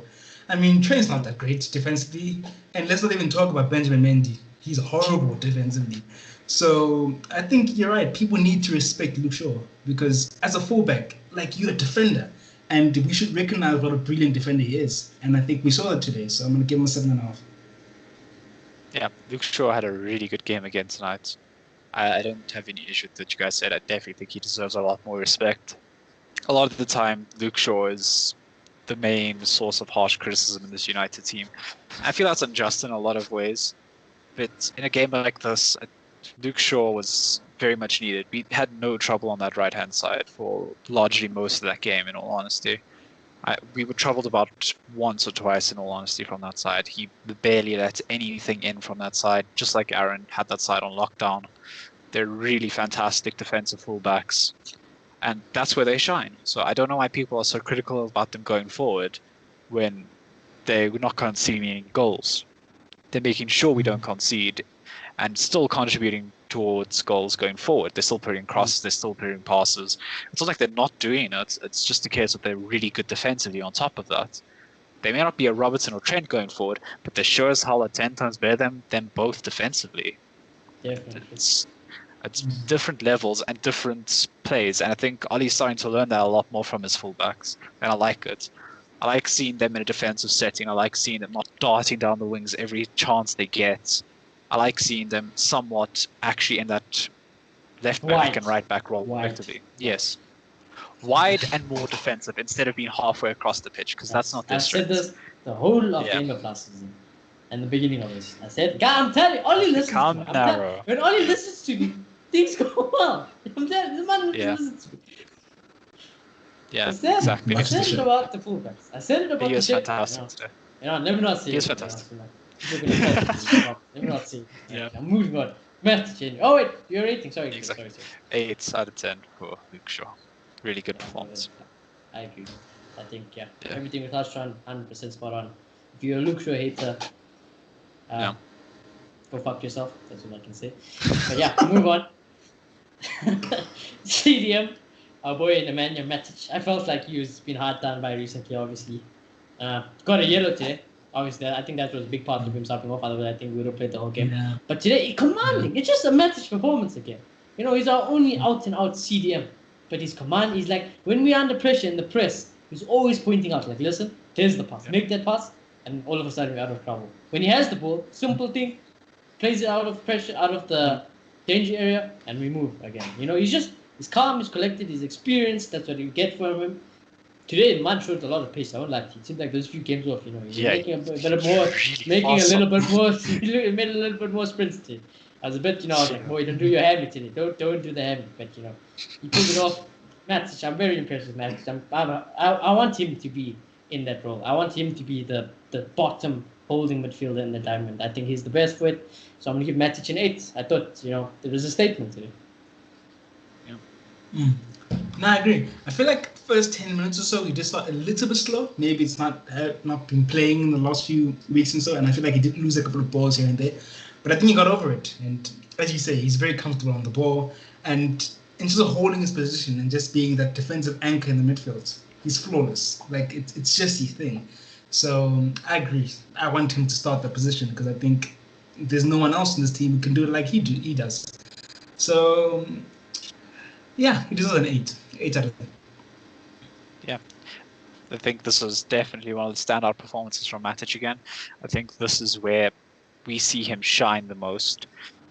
C: I mean, Trent's not that great defensively. And let's not even talk about Benjamin Mendy. He's horrible defensively. So I think you're right. People need to respect Luke Shaw because as a fullback, like, you're a defender. And we should recognize what a brilliant defender he is. And I think we saw that today. So I'm going to give him a 7.5.
A: Yeah, Luke Shaw had a really good game again tonight. I don't have any issue with what you guys said. I definitely think he deserves a lot more respect. A lot of the time, Luke Shaw is the main source of harsh criticism in this United team. I feel that's unjust in a lot of ways. But in a game like this, Luke Shaw was very much needed. We had no trouble on that right-hand side for largely most of that game, in all honesty. We were troubled about once or twice, in all honesty, from that side. He barely let anything in from that side, just like Aaron had that side on lockdown. They're really fantastic defensive fullbacks, and that's where they shine. So I don't know why people are so critical about them going forward when they're not conceding any goals. They're making sure we don't concede and still contributing towards goals going forward. They're still putting crosses, they're still putting passes. It's not like they're not doing it. It's just a case of they're really good defensively on top of that. They may not be a Robertson or Trent going forward, but they're sure as hell are 10 times better than them both defensively.
B: Definitely.
A: It's different levels and different plays, and I think Ollie's starting to learn that a lot more from his fullbacks, and I like it. I like seeing them in a defensive setting. I like seeing them not darting down the wings every chance they get. I like seeing them somewhat actually in that left back and right back role effectively. Yes. Wide and more defensive instead of being halfway across the pitch, because that's not their strength.
B: I said this the whole of the end of last season and the beginning of this. I said, God, I'm telling you, Ollie listens to me. When Ollie listens to me, things go well. I'm telling you, the man listens to me.
A: Yeah, exactly.
B: I said it about the fullbacks. I said it about
A: he
B: the
A: was fantastic today.
B: Never not say
A: he was
B: it.
A: Fantastic.
B: Never not say it. I'm moving on. Matt change. Oh wait, your rating. Sorry.
A: Exactly.
B: Sorry.
A: 8 out of 10 for Luke Shaw. Really good performance.
B: I agree. I think everything we touched on, 100% spot on. If you're a Luke Shaw hater, go fuck yourself. That's what I can say. But yeah, move on. CDM, our boy in the Nemanja Matic. I felt like he was been hard done by recently. Obviously, got a yellow today. Obviously, I think that was a big part of him stopping off. Otherwise, I think we would have played the whole game. Yeah. But today, he commanding. It's just a Matic performance again. You know, he's our only out and out CDM. But his command is like, when we're under pressure in the press, he's always pointing out, like, listen, there's the pass. Make that pass, and all of a sudden we're out of trouble. When he has the ball, simple thing, plays it out of pressure, out of the danger area, and we move again. You know, he's calm, he's collected, he's experienced. That's what you get from him. Today, the man showed a lot of pace. I won't lie. It seemed like those few games off, you know, he's making a bit more, making a little bit more, he made a little bit more sprints today. I was a bit, you know, I was like, boy, don't do your hammy today. Don't do the hammy. But, you know, he pulled it off. Matic, I'm very impressed with Matic. I want him to be in that role. I want him to be the bottom holding midfielder in the diamond. I think he's the best for it. So I'm going to give Matic an 8. I thought, you know, there was a statement today.
C: Yeah. No, I agree. I feel like first 10 minutes or so, he just felt a little bit slow. Maybe it's not been playing in the last few weeks and so, and I feel like he did lose a couple of balls here and there. But I think he got over it. And as you say, he's very comfortable on the ball. And in terms of holding his position and just being that defensive anchor in the midfield, he's flawless. Like, it's just his thing. So I agree. I want him to start that position because I think there's no one else in this team who can do it like he does. So, yeah, he deserves an 8. 8 out of 10.
A: Yeah. I think this was definitely one of the standout performances from Matic again. I think this is where we see him shine the most.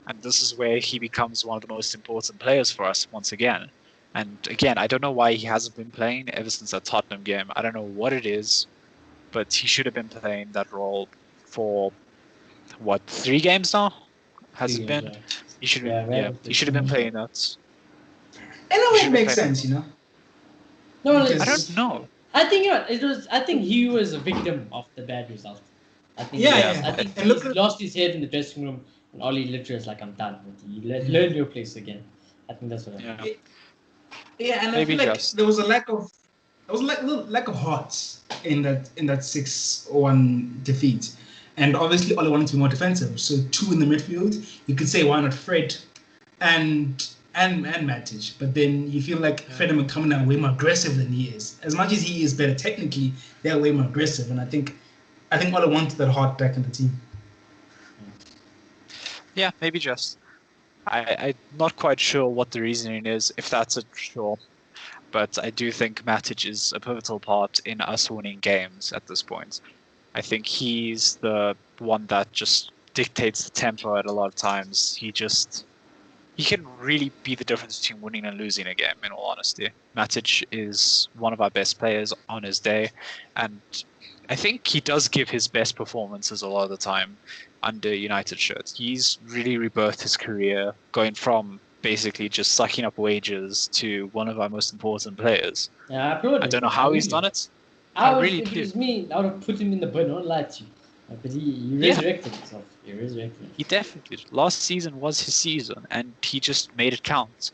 A: And this is where he becomes one of the most important players for us once again. And again, I don't know why he hasn't been playing ever since that Tottenham game. I don't know what it is, but he should have been playing that role for, 3 games now? Has it been? He should have been playing that.
C: In a way, it makes sense, you know?
B: No,
A: I don't know.
B: I think I think he was a victim of the bad result. I think I think he lost his head in the dressing room, and Ollie literally was like, "I'm done with you. Learn your place again." I think that's what happened.
C: Yeah, and maybe I feel like there was a lack of heart in that 6-1 defeat. And obviously, Ollie wanted to be more defensive. So 2 in the midfield, you could say why not Fred and Matic, but then you feel like Fred and McTominay are way more aggressive than he is. As much as he is better technically, they're way more aggressive, and I think Ole wanted that heart back in the team.
A: Yeah, maybe just. I'm not quite sure what the reasoning is, if that's sure, but I do think Matic is a pivotal part in us winning games at this point. I think he's the one that just dictates the tempo at a lot of times. He can really be the difference between winning and losing a game, in all honesty. Matic is one of our best players on his day, and I think he does give his best performances a lot of the time under United shirts. He's really rebirthed his career, going from basically just sucking up wages to one of our most important players.
B: Yeah, I
A: don't know how he's done it.
B: If it was me, I would have put him in the bin, I won't lie to you. But he resurrected himself. He
A: definitely did. Last season was his season, and he just made it count.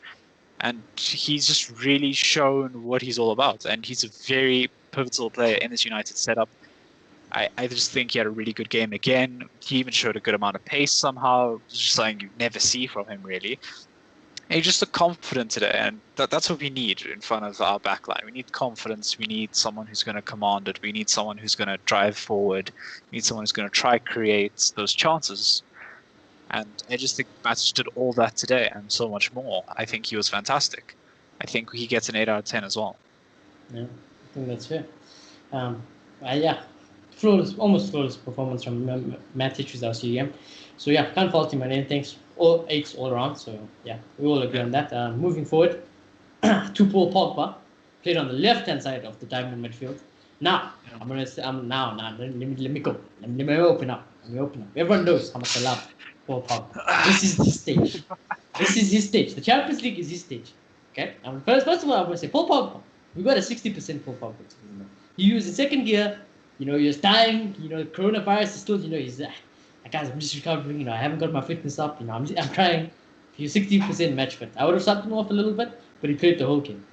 A: And he's just really shown what he's all about. And he's a very pivotal player in this United setup. I just think he had a really good game again. He even showed a good amount of pace somehow, just something you never see from him, really. And he's just confident today, and that's what we need in front of our backline. We need confidence. We need someone who's going to command it. We need someone who's going to drive forward. We need someone who's going to try create those chances. And I just think Matic did all that today and so much more. I think he was fantastic. I think he gets an 8 out of 10 as well.
B: Yeah, I think that's fair. Yeah, flawless, almost flawless performance from Matic with our CDM. So yeah, can't fault him on anything. All eights all around. So yeah, we all agree on that. Moving forward, to Paul Pogba, played on the left-hand side of the diamond midfield. Now,
A: Yeah.
B: I'm gonna say, now, let me go. Let me open up. Let me open up. Everyone knows how much I love Paul Pogba. This is his stage. This is his stage. The Champions League is his stage. Okay. First of all, I'm gonna say Paul Pogba. We got a 60% Paul Pogba. He was in second gear. You know, he was dying. You know, coronavirus is still. You know, he's. Guys, I'm just recovering. You know, I haven't got my fitness up. You know, I'm trying. He's 60% match fit. I would have subbed him off a little bit, but he played the whole game.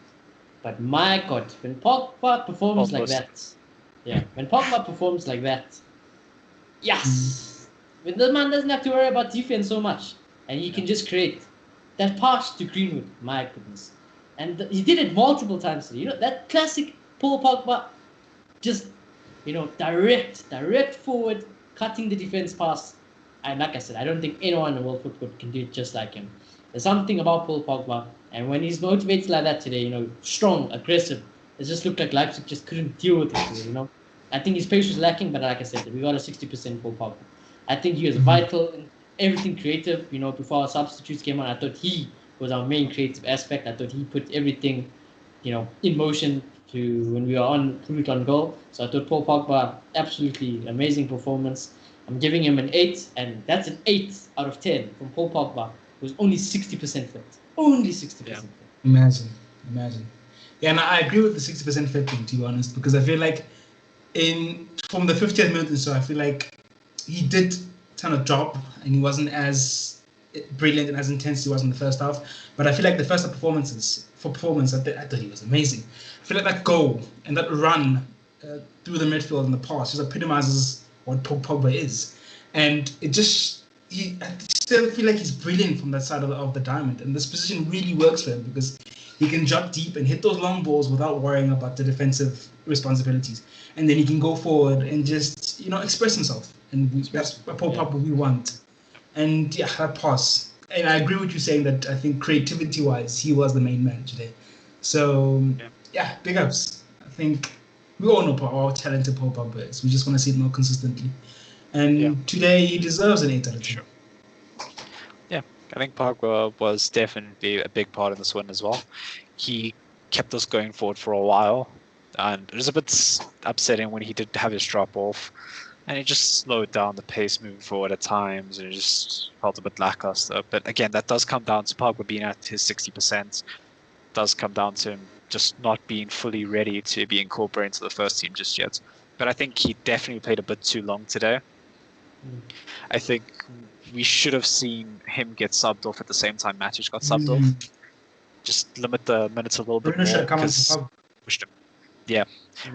B: But my God, when Pogba performs like that, when Pogba performs like that, yes, when the man doesn't have to worry about defense so much, and he can just create that pass to Greenwood. My goodness, and he did it multiple times. You know that classic Paul Pogba, just direct forward, cutting the defense pass. And like I said, I don't think anyone in world football can do it just like him. There's something about Paul Pogba, and when he's motivated like that today, strong, aggressive, it just looked like Leipzig just couldn't deal with it today, I think his pace was lacking, but like I said, we got a 60% Paul Pogba. I think he was vital in everything creative, before our substitutes came on. I thought he was our main creative aspect. I thought he put everything, in motion to when we were on route on goal. So I thought Paul Pogba, absolutely amazing performance. I'm giving him an 8, and that's an 8 out of 10 from Paul Pogba, who's only 60% fit. Only 60% fit.
C: Imagine. Yeah, and I agree with the 60% fit thing, to be honest, because I feel like from the 50th minute or so, I feel like he did kind of drop, and he wasn't as brilliant and as intense as he was in the first half. But I feel like the first half performance, I thought he was amazing. I feel like that goal and that run through the midfield in the pass just epitomizes what Pogba is. And I still feel like he's brilliant from that side of the diamond. And this position really works for him because he can jump deep and hit those long balls without worrying about the defensive responsibilities. And then he can go forward and just, express himself. And that's what Pogba we want. And yeah, that pass. And I agree with you saying that I think creativity-wise, he was the main man today. So, yeah, big ups. I think we all know how talented Paul Pogba is. We just want to see it more consistently. And today he deserves an 8 out of 10.
A: Sure. Yeah, I think Pogba was definitely a big part of this win as well. He kept us going forward for a while, and it was a bit upsetting when he did have his drop off, and it just slowed down the pace moving forward at times, and it just felt a bit lackluster. But again, that does come down to Pogba being at his 60%. Does come down to him just not being fully ready to be incorporated into the first team just yet. But I think he definitely played a bit too long today. I think we should have seen him get subbed off at the same time Matic got subbed off. Just limit the minutes a little bit more. Yeah,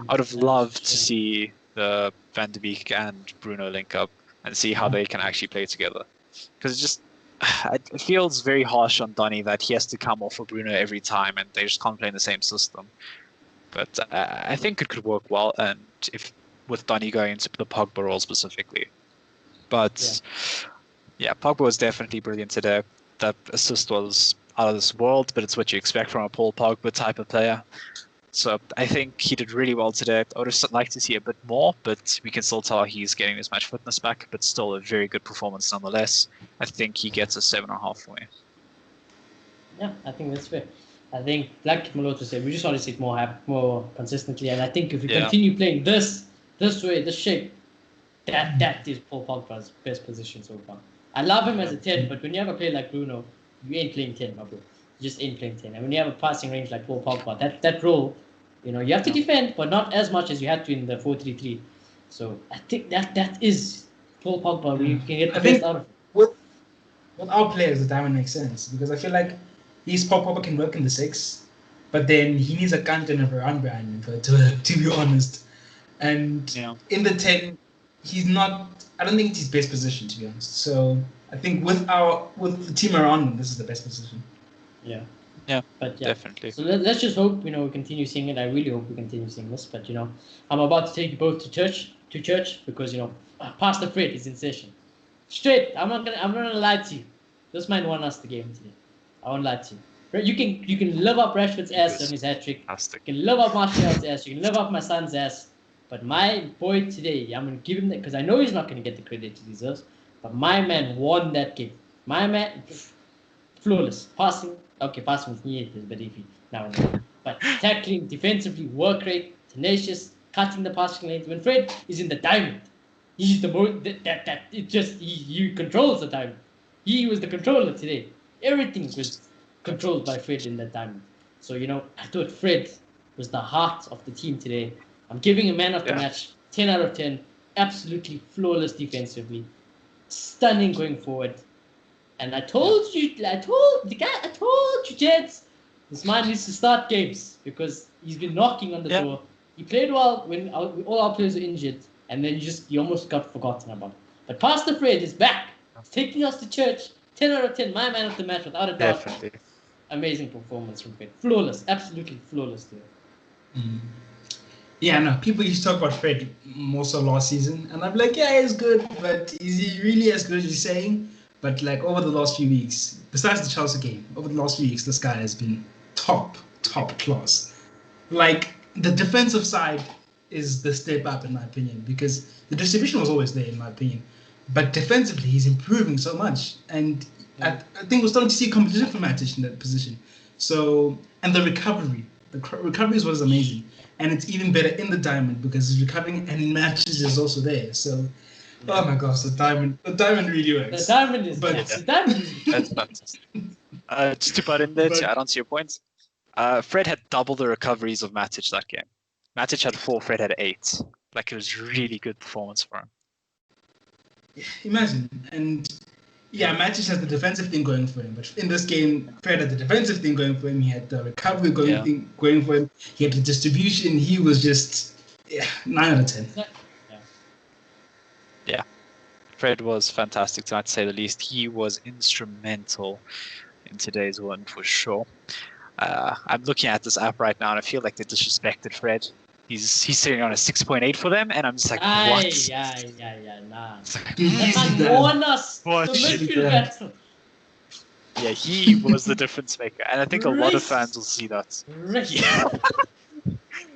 A: I would have loved to see the Van de Beek and Bruno link up and see how they can actually play together. Because it feels very harsh on Donny that he has to come off for Bruno every time and they just can't play in the same system. But I think it could work well, and with Donny going into the Pogba role specifically. But yeah, Pogba was definitely brilliant today. That assist was out of this world, but it's what you expect from a Paul Pogba type of player. So I think he did really well today. I would have liked to see a bit more, but we can still tell he's getting his match fitness back, but still a very good performance nonetheless. I think he gets a 7.5 for me.
B: Yeah, I think that's fair. I think, like Maloto said, we just want to see it more consistently. And I think if we continue playing this way, this shape, that is Paul Pogba's best position so far. I love him as a 10, but when you have a player like Bruno, you ain't playing 10, my bro. You just ain't playing 10. And when you have a passing range like Paul Pogba, that role, you have to defend, but not as much as you had to in the 4-3-3. So I think that is Paul Pogba. We can get the best out of it.
C: With our players, the diamond makes sense because I feel like Paul Pogba can work in the 6, but then he needs a Kante and a Varane behind him, to be honest. And in the 10, he's not. I don't think it's his best position, to be honest. So I think with the team around him, this is the best position.
A: Yeah, definitely.
B: So let's just hope we continue seeing it. I really hope we continue seeing this. But I'm about to take you both to church because Pastor Fred is in session. Straight. I'm not gonna lie to you. This man won us the game today. I won't lie to you. You can live up Rashford's ass on his hat trick. You can live up Martial's ass. You can live up my son's ass. But my boy today, I'm going to give him that because I know he's not going to get the credit he deserves. But my man won that game. My man, flawless. Passing, okay, passing with me is a bit iffy now and then. But tackling, defensively, work rate, tenacious, cutting the passing lanes. When Fred is in the diamond, he's the most, he controls the diamond. He was the controller today. Everything was controlled by Fred in that diamond. So, I thought Fred was the heart of the team today. I'm giving a man of the match, 10 out of 10. Absolutely flawless defensively. Stunning going forward. And I told you, Jets, this man needs to start games because he's been knocking on the door. He played well when all our players were injured, and then you almost got forgotten about. But Pastor Fred is back. He's taking us to church. 10 out of 10. My man of the match, without a doubt.
A: Definitely.
B: Amazing performance from Fred. Flawless. Absolutely flawless today.
C: Yeah, no, people used to talk about Fred more so last season, and I'm like, yeah, he's good, but is he really as good as he's saying? But like over the last few weeks, besides the Chelsea game, over the last few weeks, this guy has been top class. Like the defensive side is the step up in my opinion, because the distribution was always there in my opinion, but defensively he's improving so much, and I think we're starting to see competition for Matic in that position. So, and the recovery was amazing, and it's even better in the diamond because he's recovering and in matches is also there. So. Oh my gosh, the diamond really works.
B: The diamond is
A: That's fantastic. Just to put in there to add on to your points, Fred had double the recoveries of Matic that game. Matic had 4, Fred had 8. Like, it was really good performance for him.
C: Imagine. And yeah, Matic has the defensive thing going for him, but in this game, Fred had the defensive thing going for him. He had the recovery going for him. He had the distribution. He was just 9 out of 10.
A: Yeah, Fred was fantastic tonight, to say the least. He was instrumental in today's one for sure. I'm looking at this app right now, and I feel like they disrespected Fred. He's sitting on a 6.8 for them, and I'm just like, what?
B: Nah.
A: Like,
B: That man won us the midfield battle.
A: Yeah, he was the difference maker, and I think a lot of fans will see that. Yeah.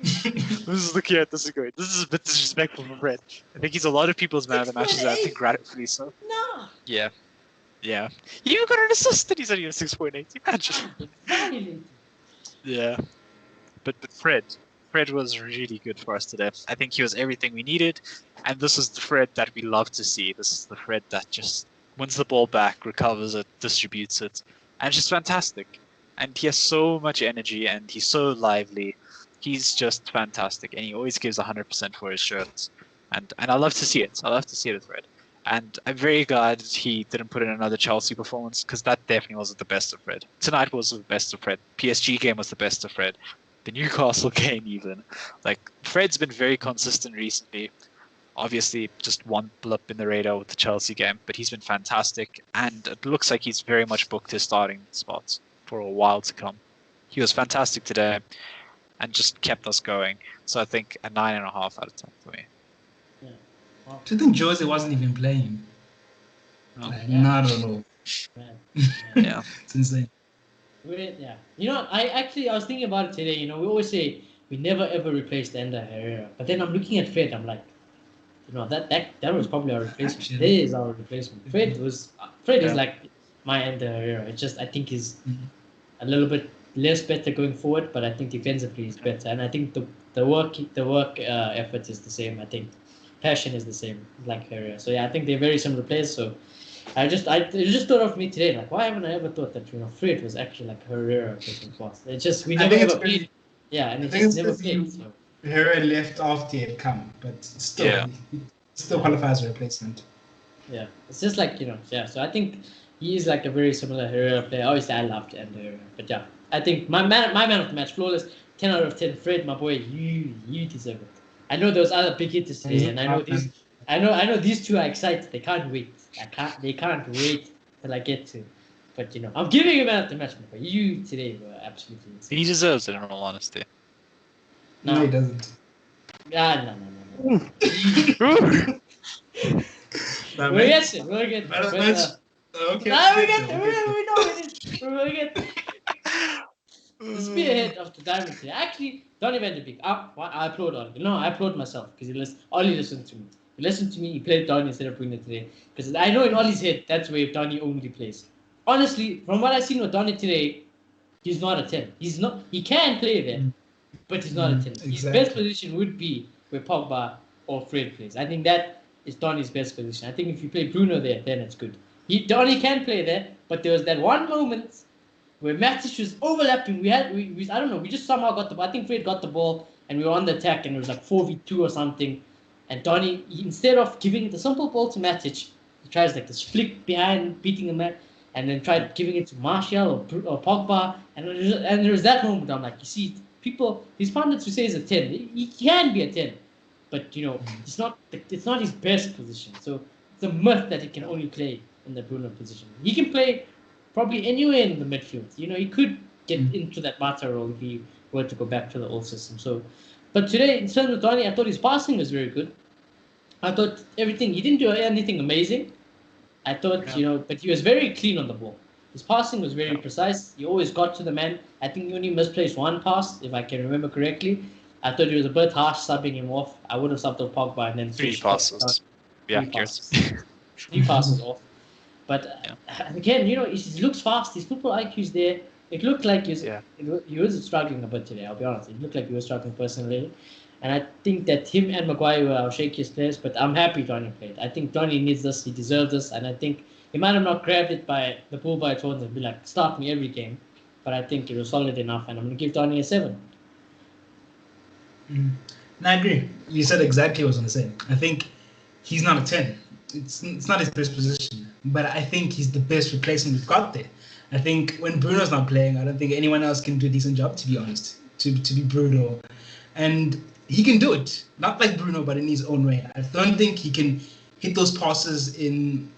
A: This is looking at this is going. This is a bit disrespectful for Fred. I think he's a lot of people's man of the matches, and I think rightfully so.
B: No.
A: Yeah. He even got an assist, and he's only a 6.8. Imagine. Yeah. But Fred was really good for us today. I think he was everything we needed, and this is the Fred that we love to see. This is the Fred that just wins the ball back, recovers it, distributes it, and it's just fantastic. And he has so much energy, and he's so lively. He's just fantastic, and he always gives 100% for his shirts. And I love to see it. I love to see it with Fred. And I'm very glad he didn't put in another Chelsea performance, because that definitely wasn't the best of Fred. Tonight was the best of Fred. PSG game was the best of Fred. The Newcastle game even. Like, Fred's been very consistent recently. Obviously, just one blip in the radar with the Chelsea game, but he's been fantastic. And it looks like he's very much booked his starting spots for a while to come. He was fantastic today and just kept us going. So I think a 9.5 out of 10 for me.
B: Yeah. Wow.
C: Do you think Jose wasn't even playing?
A: No.
C: Not at all.
A: Yeah.
C: It's insane.
B: Yeah. I was thinking about it today. We always say we never ever replaced Ender Herrera. But then I'm looking at Fred, I'm like, that was probably our replacement. That is our replacement. Fred is like my Ender Herrera. It's just I think he's a little bit less better going forward, but I think defensively he's better. And I think the work effort is the same. I think passion is the same, like Herrera. So yeah, I think they're very similar players. So it just thought of me today, like why haven't I ever thought that Fred was actually like Herrera person was. It's just we never ever played. Yeah, and it's just never played. So.
C: Herrera left after he had come, but still, he still qualifies as a replacement.
B: Yeah, it's just like yeah. So I think he is like a very similar Herrera player. Obviously, I loved Ender Herrera, but yeah, I think my man of the match, flawless, 10 out of 10. Fred, my boy, you deserve it. I know those other big hitters today, and I know these two are excited. They can't wait. They can't wait till I get to. But I'm giving him man of the match, my boy. You today were absolutely insane.
A: He deserves it, in all honesty.
C: No, he doesn't.
B: No. We'll get it. Okay. No, we know it is. We'll get the spearhead of the diamond today. Actually, Donny van de Beek. I applaud Ollie. No, I applaud myself because Ollie listened to me. He listened to me. He played Donny instead of Bruno today because I know in Ollie's head that's where Donny only plays. Honestly, from what I've seen with Donny today, he's not a 10. He's not. He can play there, but he's not a 10.
C: Exactly.
B: His best position would be where Pogba or Fred plays. I think that is Donny's best position. I think if you play Bruno there, then it's good. Donny can play there, but there was that one moment where Matic was overlapping. We I don't know. We just somehow got the ball. I think Fred got the ball and we were on the attack and it was like 4v2 or something. And Donny, instead of giving the simple ball to Matic, he tries like this flick behind, beating him at, and then tried giving it to Martial or Pogba. And there was that moment I'm like, you see, people, these pundits who say he's a 10, he can be a 10. But, you know, it's not his best position. So it's a myth that he can only play in the Bruno position. He can play probably anywhere in the midfield. You know, he could get into that Mata role if he were to go back to the old system. So, but today, in terms of Donny, I thought his passing was very good. I thought everything, he didn't do anything amazing. I thought, you know, but he was very clean on the ball. His passing was very precise. He always got to the man. I think he only misplaced one pass, if I can remember correctly. I thought he was a bit harsh subbing him off. I would have subbed off Pogba and then
A: Three passes. Yeah,
B: three passes off. But again, you know, he looks fast. His football IQ is there. It looked like he was struggling a bit today, I'll be honest. It looked like he was struggling personally. And I think that him and Maguire were our shakiest players, but I'm happy Donny played. I think Donny needs this. He deserves this. And I think he might have not grabbed it by the bull by its horns and be like, start me every game. But I think it was solid enough. And I'm going to give Donny a 7.
C: And I agree. You said exactly what I was going to say. I think he's not a 10. It's not his best position. But I think he's the best replacement we've got there. I think when Bruno's not playing, I don't think anyone else can do a decent job, to be honest, to be Bruno. And he can do it. Not like Bruno, but in his own way. I don't think he can hit those passes in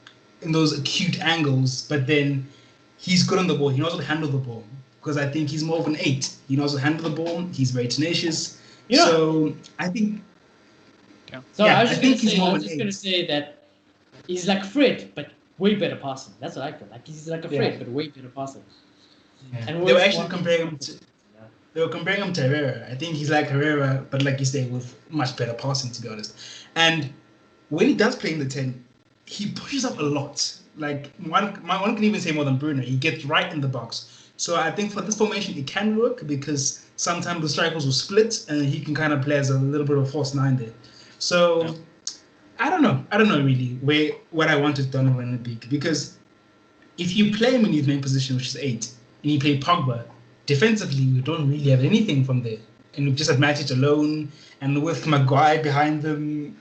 C: those acute angles, but then he's good on the ball. He knows how to handle the ball. Because I think he's more of an 8. He knows how to handle the ball. He's very tenacious. Yeah. So I think...
B: So I was just going to say that he's like Fred, but way better passing. That's what I feel. Like he's like a Fred, but way better passing.
C: Yeah. And they were actually comparing him to... They were comparing him to Herrera. I think he's like Herrera, but like you say, with much better passing, to be honest. And when he does play in the 10, he pushes up a lot. Like, one can even say more than Bruno. He gets right in the box. So I think for this formation, it can work because sometimes the strikers will split and he can kind of play as a little bit of a false 9 there. So, I don't know really what I want with Donovan van de Beek. Because if you play him in his main position, which is 8, and you play Pogba, defensively, we don't really have anything from there. And we just have Matic alone, and with Maguire behind them,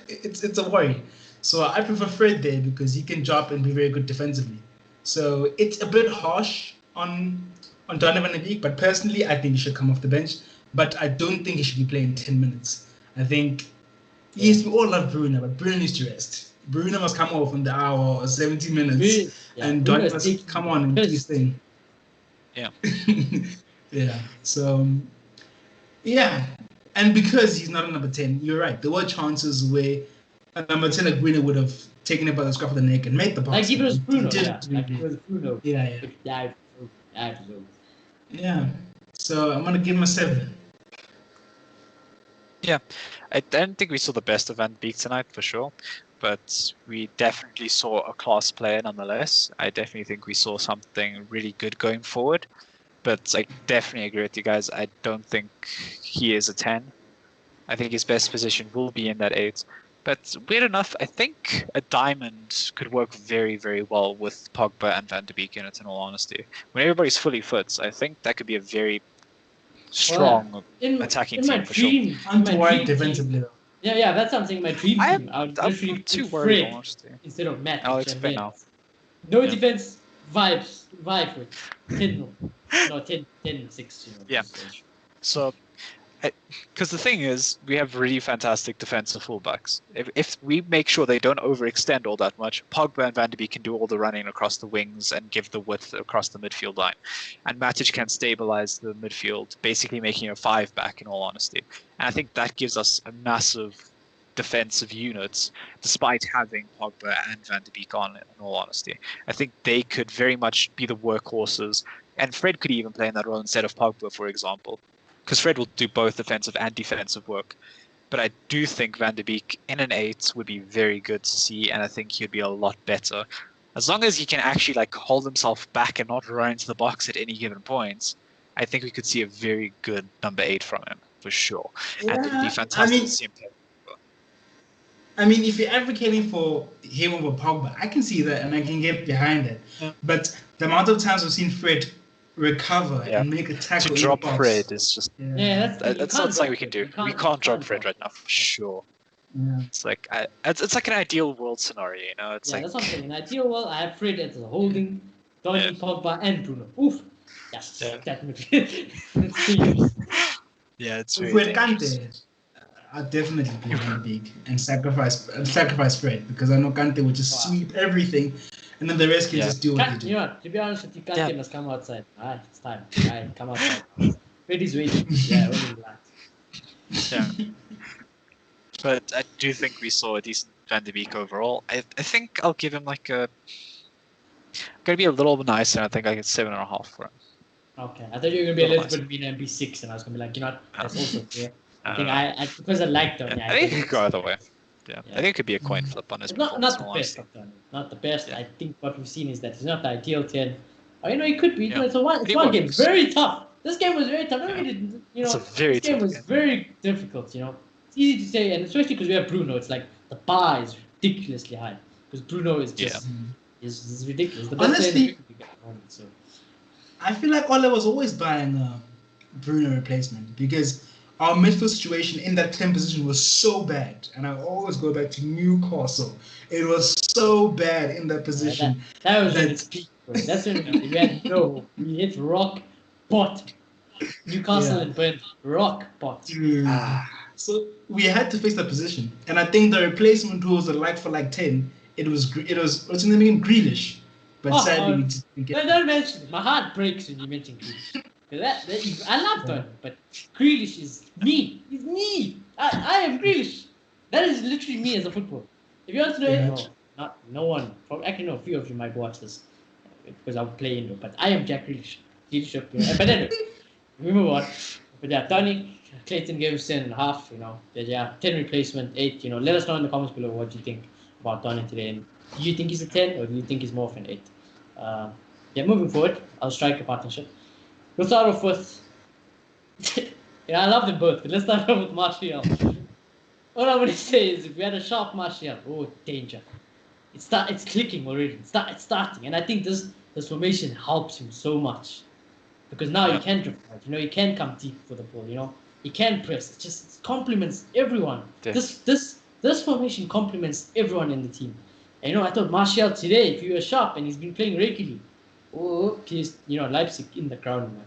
C: it's a worry. So I prefer Fred there because he can drop and be very good defensively. So it's a bit harsh on Donovan van de Beek, but personally, I think he should come off the bench. But I don't think he should be playing 10 minutes. I think, yes, we all love Bruno, but Bruno needs to rest. Bruno must come off in the hour or 70 minutes, and Donovan must come on and do his thing.
A: Yeah.
C: Yeah. So, yeah. And because he's not a number 10, you're right. There were chances where a number 10 like Bruno would have taken it by the scruff of the neck and made the pass.
B: Like if it was Bruno. Like it was Bruno.
C: Yeah. So I'm going to give him a 7.
A: Yeah. I don't think we saw the best of Van de Beek tonight, for sure. But we definitely saw a class player nonetheless. I definitely think we saw something really good going forward. But I definitely agree with you guys. I don't think he is a 10. I think his best position will be in that 8. But weird enough, I think a diamond could work very, very well with Pogba and Van de Beek in it, in all honesty. When everybody's fully fit, I think that could be a very strong attacking team for sure.
C: I'm too worried defensively though.
B: Yeah, that's something. My dream team.
A: I'm too worried, honestly.
B: Instead of Matt.
A: I'll explain now.
B: No defense vibe with 10, no 10, 6. You know,
A: yeah. So, because the thing is, we have really fantastic defensive fullbacks. If we make sure they don't overextend all that much, Pogba and Van de Beek can do all the running across the wings and give the width across the midfield line. And Matic can stabilize the midfield, basically making a 5-back in all honesty. And I think that gives us a massive defensive unit, despite having Pogba and Van de Beek on it, in all honesty. I think they could very much be the workhorses. And Fred could even play in that role instead of Pogba, for example. because Fred will do both offensive and defensive work. But I do think Van der Beek in an 8 would be very good to see, and I think he'd be a lot better. As long as he can actually like hold himself back and not run into the box at any given point, I think we could see a very good number 8 from him, for sure. And it'd be fantastic to see him play.
C: I mean, if you're advocating for him over Pogba, I can see that and I can get behind it.
A: Yeah.
C: But the amount of times we've seen Fred recover and make a tackle
A: to drop
C: in the box,
A: Fred is just
B: that's
A: not something we can do. We can't drop Fred right now, for sure.
C: Yeah.
A: It's like it's like an ideal world scenario, you know. It's like
B: that's what I'm saying. In an ideal world, I have Fred as a holding, Donny, Pogba, and Bruno. Oof. Yes, definitely.
A: Yeah, it's very
C: With Kante, I'd definitely be Van der Beek and sacrifice Fred, because I know Kante would just sweep everything, and then the rest can just do what they do.
B: You know what? To be honest with you, Kante must come outside. Alright, it's time. Alright, come outside. Fred is waiting. Yeah, waiting relax.
A: Yeah. But I do think we saw a decent Van der Beek overall. I think I'll give him like a. I'm gonna be a little nicer. I think I get 7.5 for him.
B: Okay, I thought you were gonna be a little bit between and be 6, and I was gonna be like, you know what? That's also fair. I think I because I liked Donny.
A: I think it could go either way. Yeah, I think it could be a coin flip on his performance.
B: Not the best of Donny. Not the best. I think what we've seen is that he's not the ideal 10. Or, you know, he could be.
A: Yeah.
B: It's one game. Very tough. This game was very tough. This game was very difficult. You know, it's easy to say, and especially because we have Bruno. It's like the bar is ridiculously high because Bruno is just is ridiculous. The best
C: Honestly,
B: so.
C: I feel like Ole was always buying a Bruno replacement because our midfield situation in that 10 position was so bad, and I always go back to Newcastle. It was so bad in that position.
B: That was at its peak. Bro. That's when we had we hit rock bottom. Newcastle and Burn rock bottom.
C: So we had to fix that position, and I think the replacement who was a like for like 10, it was what's his name again, Grealish. But sadly, we didn't get.
B: Don't mention it. My heart breaks when you mention Grealish. I love Burn, but Grealish is me. He's me. I am Grealish. That is literally me as a footballer. If you want to know it, no one. Actually, no, a few of you might watch this because I'll play indoor. But I am Jack Grealish. But anyway, we move on. But yeah, Donny, Clayton gave us 10.5. You know, 10 replacement, 8. You know, let us know in the comments below what you think about Donny today. And do you think he's a 10 or do you think he's more of an 8? Moving forward, I'll strike a partnership. We'll start off with. I love them both, but let's start off with Martial. All I'm going to say is if we had a sharp Martial, danger. It's clicking already. It's starting. And I think this formation helps him so much. Because now he can drift right. You know, he can come deep for the ball, you know. He can press. It complements everyone. Yeah. This formation complements everyone in the team. And, you know, I thought Martial today, if he was sharp and he's been playing regularly, he's, you know, Leipzig in the ground.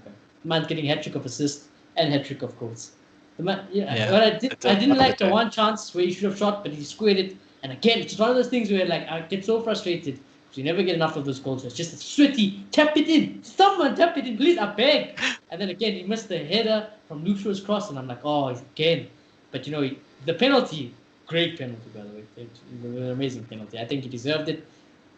B: The man's getting hat-trick of assists and hat-trick of goals. But I didn't like the one chance where he should have shot, but he squared it. And again, it's one of those things where like I get so frustrated because you never get enough of those goals. So it's just a sweaty, tap it in. Someone tap it in, please, I beg. And then again, he missed the header from Luke Shaw's cross, and I'm like, again. But you know, the penalty, great penalty by the way. It was an amazing penalty. I think he deserved it.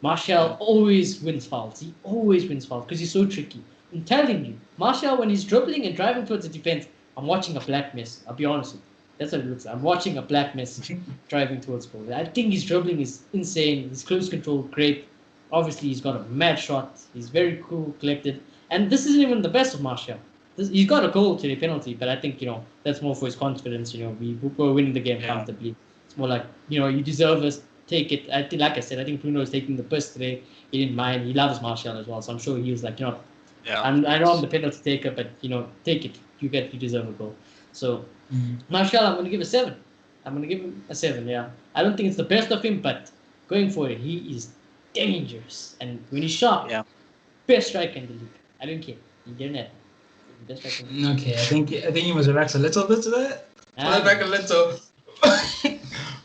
B: Martial always wins fouls. He always wins fouls because he's so tricky. I'm telling you, Martial, when he's dribbling and driving towards the defense, I'm watching a black mess. I'll be honest with you. That's what it looks like. I'm watching a black mess driving towards goal. I think his dribbling is insane. His close control, great. Obviously, he's got a mad shot. He's very cool, collected. And this isn't even the best of Martial. He's got a goal to the penalty, but I think, you know, that's more for his confidence. You know, we're winning the game comfortably. It's more like, you know, you deserve this. Take it. I think, like I said, I think Bruno is taking the piss today. He didn't mind. He loves Martial as well. So I'm sure he was like, you know, I know I'm the penalty taker, but, you know, take it. You deserve a goal. So, Martial, I'm going to give a 7. I'm going to give him a 7, yeah. I don't think it's the best of him, but going forward, he is dangerous. And when he's sharp, best striker in the league. I don't care. You get it. Best striker in the league.
C: Okay, I think you must relax a little bit today. Back a little.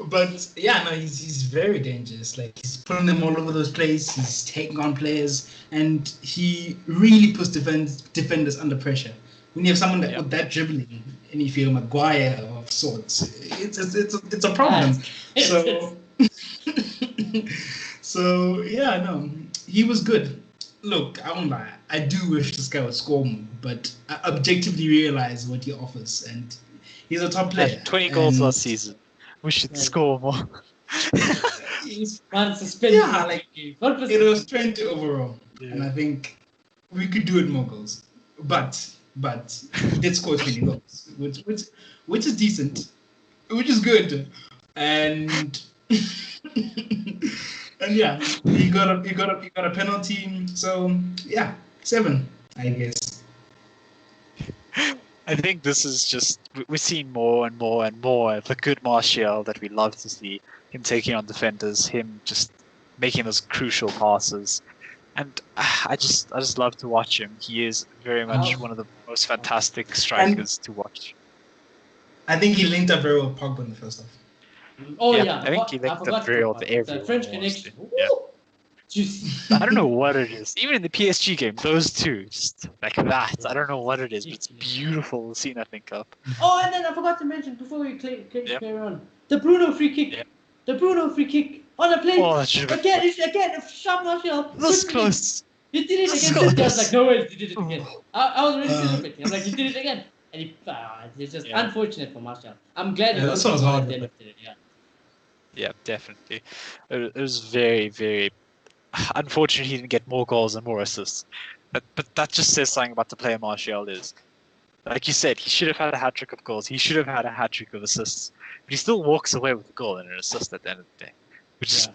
C: But yeah, no, he's very dangerous. Like, he's putting them all over those places. He's taking on players, and he really puts defenders under pressure. When you have someone with that dribbling, and if you're Maguire of sorts, it's a problem. So, he was good. look, I won't lie. I do wish this guy would score more, but I objectively realize what he offers, and he's a top player.
A: 20 goals
C: and,
A: last season. We should score more.
C: he's-
B: Man suspended.
C: Yeah, like,
B: What was
C: it was 20 overall,
A: Yeah.
C: and I think we could do it more goals. But he did score 20 goals, which is decent, which is good, and and yeah, he got a penalty. So yeah, 7, I guess.
A: I think this is just we're seeing more and more and more of the good Martial that we love to see. Him taking on defenders, him just making those crucial passes, and I just love to watch him. He is very much one of the most fantastic strikers to watch.
C: I think he linked up very well with Pogba in the first half.
B: Oh
A: Yeah,
B: yeah,
A: I think he linked up very well with everyone.
B: The French connection.
A: Yeah.
B: Juicy.
A: I don't know what it is. Even in the PSG game, those two, just like that. I don't know what it is, but it's beautiful to see that link up.
B: Oh, and then I forgot to mention before we carry
A: Yep.
B: on, the Bruno free kick.
A: Yep.
B: The Bruno free kick on a plate.
A: Oh, that should have been
B: Again, Sharp Martial.
A: this close.
B: He did it
A: This
B: again. I was
A: close.
B: like, no way, he did it again. I was really celebrating. I'm like, he did it again. And it's just unfortunate for Martial. I'm glad he
C: Yeah, that was hard.
B: at the end of it, yeah.
A: Yeah, definitely. It was very, very unfortunate he didn't get more goals and more assists. But that just says something about the player Martial is. Like you said, he should have had a hat trick of goals. He should have had a hat trick of assists. But he still walks away with a goal and an assist at the end of the day, which is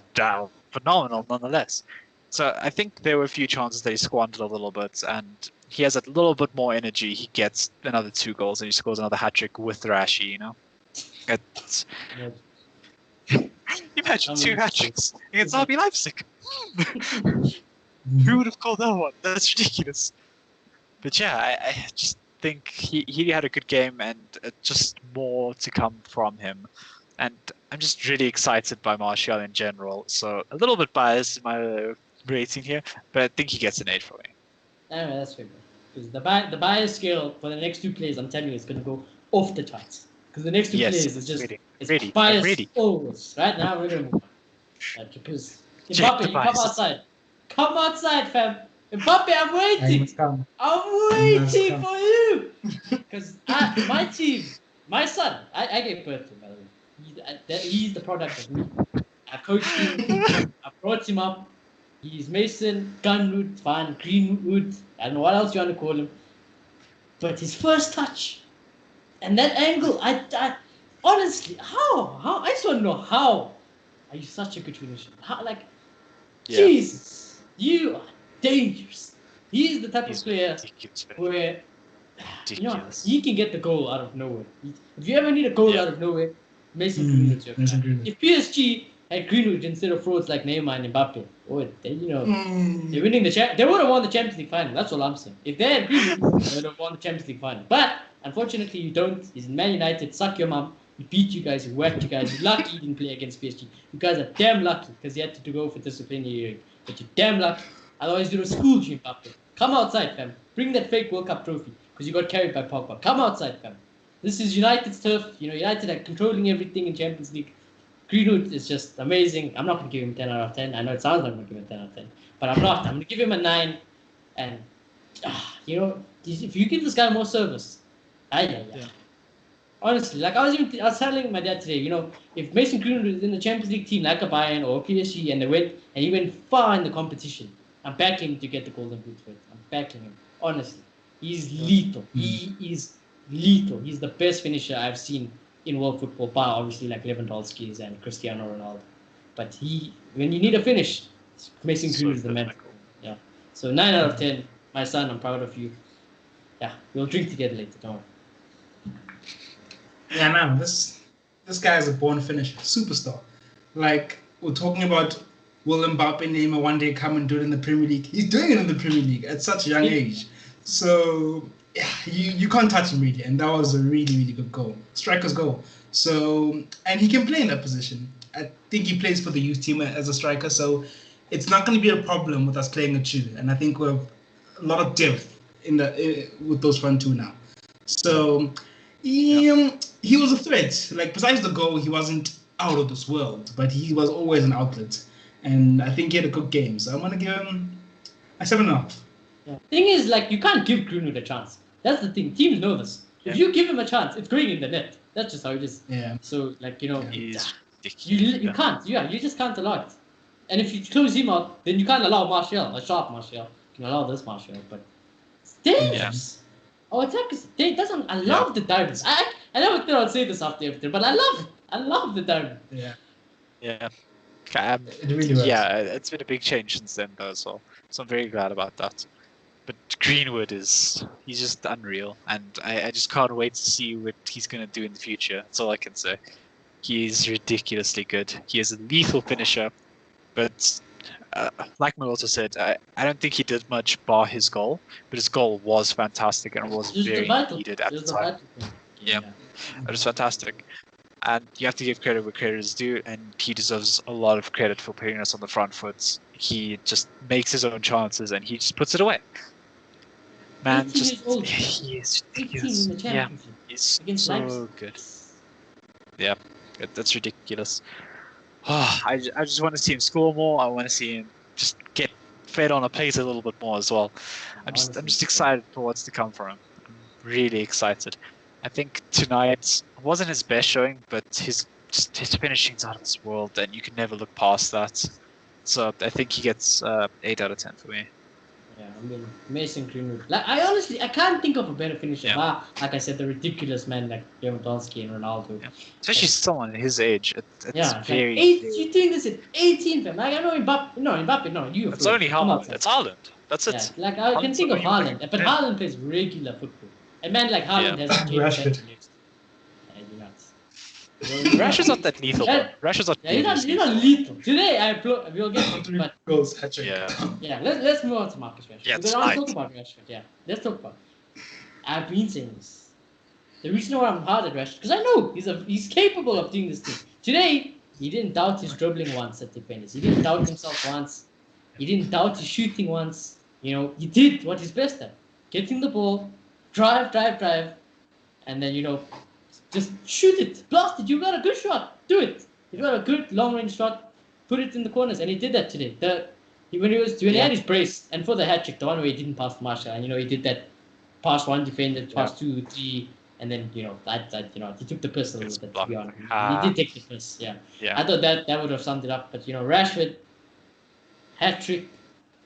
A: phenomenal nonetheless. So I think there were a few chances that he squandered a little bit, and he has a little bit more energy. He gets another 2 goals and he scores another hat trick with Rashi. You know, it's. Imagine 2 hat tricks against RB Leipzig. Who would have called that one? That's ridiculous. But yeah, I just think he had a good game and just more to come from him. And I'm just really excited by Martial in general. So a little bit biased in my rating here, but I think he gets an 8 for me.
B: Anyway, that's fair. Because the bias scale for the next 2 plays, I'm telling you, it's going to go off the charts. Because the next 2 plays is just
A: ready.
B: bias always. Right now, we're going to move on. Because Mbappe, you come outside. Come outside, fam. Mbappe, I'm waiting. I'm waiting for you. Because my team, my son, I gave birth to him, by the way. He's the product of me. I coached him. I brought him up. He's Mason, Gunwood, fine, Greenwood. I don't know what else you want to call him. But his first touch and that angle, I honestly, how? I just want to know how. Are you such a good finisher? How, Jesus, you are dangerous. He's the type of player where he can get the goal out of nowhere. If you ever need a goal out of nowhere, Mason Greenwood's your guy. If PSG had Greenwood instead of frauds like Neymar and Mbappe, they're winning the they would have won the Champions League final. That's all I'm saying. If they had Greenwood, they would have won the Champions League final. But unfortunately, you don't. He's in Man United. Suck your mum. He beat you guys. He whacked you guys. You're lucky he didn't play against PSG. You guys are damn lucky because he had to go for disciplinary hearing. But you're damn lucky. Otherwise, you'd have schooled you, Mbappe. Come outside, fam. Bring that fake World Cup trophy because you got carried by Pogba. Come outside, fam. This is United's turf. United are controlling everything in Champions League. Greenwood is just amazing. I'm not going to give him 10 out of 10. I know it sounds like I'm going to give him 10 out of 10. But I'm not. I'm going to give him a 9. And, if you give this guy more service, honestly, like I was telling my dad today, if Mason Greenwood was in the Champions League team like a Bayern or PSG and he went far in the competition, I'm backing him to get the Golden Boot for it. I'm backing him. Honestly. He's lethal. He is lethal. He's the best finisher I've seen in world football, bar obviously like Lewandowski's and Cristiano Ronaldo. But when you need a finish, Mason Greenwood is the man. Yeah. So 9 out of 10. My son, I'm proud of you. Yeah, we'll drink together later. Don't worry.
C: Yeah, man, this guy is a born finisher, superstar. Like, we're talking about will Mbappe Neymar one day come and do it in the Premier League? He's doing it in the Premier League at such a young age. So, yeah, you can't touch him really. And that was a really, really good goal. Striker's goal. So, and he can play in that position. I think he plays for the youth team as a striker. So, it's not going to be a problem with us playing a 2. And I think we have a lot of depth with those front 2 now. So, he was a threat. Like, besides the goal, he wasn't out of this world. But he was always an outlet. And I think he had a good game. So, I'm going to give him 7.5.
B: Yeah. Thing is, like, you can't give Greenwood a chance. That's the thing. Teams know this. If you give him a chance, it's going in the net. That's just how it is.
C: Yeah.
B: So, like, you know,
A: He's
B: you can't. Yeah, you just can't allow it. And if you close him out, then you can't allow Martial, a sharp Martial. You can allow this Martial, but it's dangerous. Our attack is dangerous. I love the diamonds. I never thought I'd say this after everything, but I love it. I love the diamond.
C: Yeah.
A: Yeah.
C: It really was.
A: Yeah, it's been a big change since then though, so I'm very glad about that. But Greenwood he's just unreal, and I just can't wait to see what he's gonna do in the future. That's all I can say. He is ridiculously good. He is a lethal finisher, but like Mo also said, I don't think he did much bar his goal, but his goal was fantastic and was very needed at the time. Yeah, it was fantastic. And you have to give credit where credit is due, and he deserves a lot of credit for putting us on the front foot. He just makes his own chances and he just puts it away. Man, he is ridiculous. Yeah, he's so good. Yeah, that's ridiculous. Oh, I just want to see him score more. I want to see him just get fed on a plate a little bit more as well. I'm just excited for what's to come from him. I'm really excited. I think tonight wasn't his best showing, but his finishing's out of this world, and you can never look past that. So I think he gets 8 out of 10 for me.
B: Yeah, I mean, Mason Greenwood. Like, I can't think of a better finisher.
A: Yeah.
B: Like I said, the ridiculous man like Lewandowski and Ronaldo.
A: Yeah. Especially someone his age. It's very.
B: Like you're doing this at 18, fam. Like, I know Mbappe. No, you.
A: It's only Haaland. It's Haaland. That's it.
B: Yeah, like I can think of Haaland, but Haaland plays regular football. A man like Haaland has a game
C: Rashford.
A: Rashford's not that lethal. Rashford's not.
B: Yeah, you're not lethal. Today we'll get to but
C: goals, hat-trick.
B: Yeah, let's move on to Marcus Rashford.
A: Yeah,
B: Because I want to talk about Rashford. Yeah, let's talk about it. I've been saying this. The reason why I'm hard at Rashford, because I know he's capable of doing this thing. Today, he didn't doubt his dribbling once at defenders. He didn't doubt himself once. He didn't doubt his shooting once. You know, he did what he's best at. Getting the ball, drive, and then, just shoot it, blast it. You got a good shot, do it. You got a good long-range shot, put it in the corners, and he did that today. When he had his brace, and for the hat-trick, the one where he didn't pass Martial, and he did that pass one defender, pass 2, 3, and then he took the piss a little bit. To be honest, he did take the piss. Yeah. I thought that would have summed it up. But Rashford, hat-trick,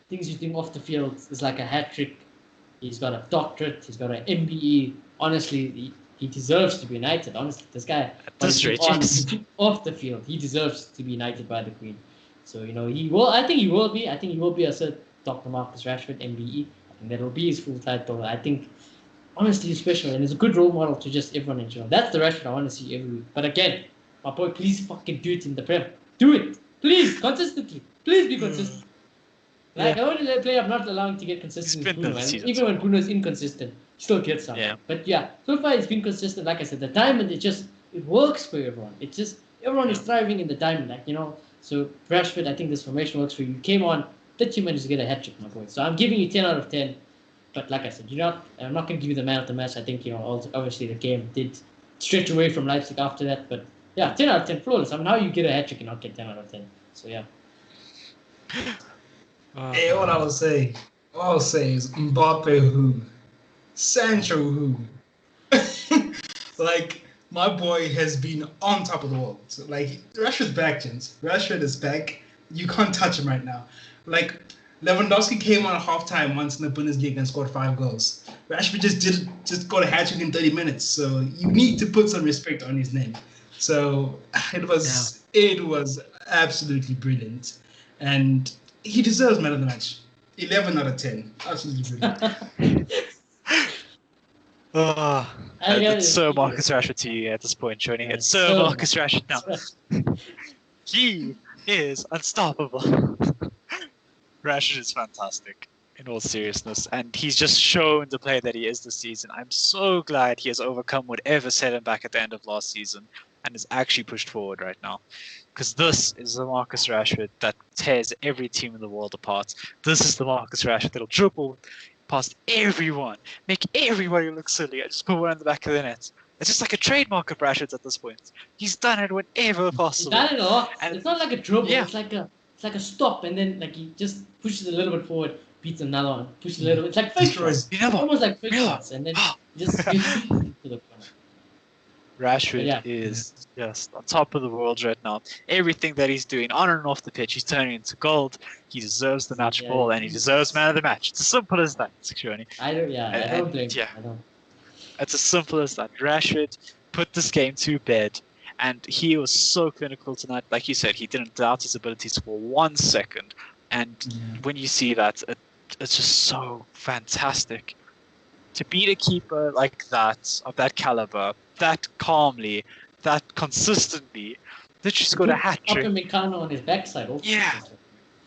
B: things he's doing off the field is like a hat-trick. He's got a doctorate. He's got an MBE. Honestly, he deserves to be knighted. Honestly, this guy off the field, he deserves to be knighted by the Queen. So he will. I think he will be. I think he will be a Sir Dr. Marcus Rashford MBE. I think that will be his full title. I think honestly, he's special and he's a good role model to just everyone in general. That's the Rashford I want to see every week. But again, my boy, please fucking do it in the Prem. Do it, please, consistently. Please be consistent. Like, I want to play I'm not allowing to get consistent with Bruno. And even when Bruno is inconsistent, still gets some. Yeah. But yeah, so far it's been consistent. Like I said, the diamond, it works for everyone. It's just, everyone is thriving in the diamond, So Rashford, I think this formation works for you. You came on 30 minutes to get a hat-trick, my boy. So I'm giving you 10 out of 10. But like I said, I'm not going to give you the man of the match. I think, obviously the game did stretch away from Leipzig after that. But yeah, 10 out of 10, flawless. I mean, how you get a hat-trick and not get 10 out of 10? So yeah.
C: Hey, all I'll say is Mbappe who, Sancho who. Like, my boy has been on top of the world. So, like, Rashford's back, gents. Rashford is back. You can't touch him right now. Like, Lewandowski came on at halftime once in the Bundesliga and scored 5 goals. Rashford just got a hat-trick in 30 minutes. So you need to put some respect on his name. So it was absolutely brilliant. And he deserves man of the match. 11 out of 10. Absolutely brilliant.
A: It's so Marcus Rashford to you at this point, Shoni. It's so Marcus Rashford now. He is unstoppable. Rashford is fantastic, in all seriousness. And he's just shown the player that he is this season. I'm so glad he has overcome whatever set him back at the end of last season and is actually pushed forward right now. Because this is the Marcus Rashford that tears every team in the world apart. This is the Marcus Rashford that'll dribble past everyone, make everybody look silly, and just put one in the back of the net. It's just like a trademark of Rashford's at this point. He's done it whenever possible.
B: He's done it a lot. And it's not like a dribble. Yeah. It's like a stop, and then like he just pushes a little bit forward, beats another one, push a little. It's like fake shots.
A: Destroys.
B: Almost like fake shots, and then just gets into the corner.
A: Rashford is just on top of the world right now. Everything that he's doing on and off the pitch, he's turning into gold. He deserves the match ball, and he deserves man of the match. It's as simple as that, Sikhshoni.
B: I don't blame him. I don't.
A: It's as simple as that. Rashford put this game to bed, and he was so clinical tonight. Like you said, he didn't doubt his abilities for 1 second. And when you see that, it's just so fantastic. To beat a keeper like that, of that caliber, that calmly, that consistently, that she scored a hat-trick.
B: Upamecano on his backside also.
A: Yeah,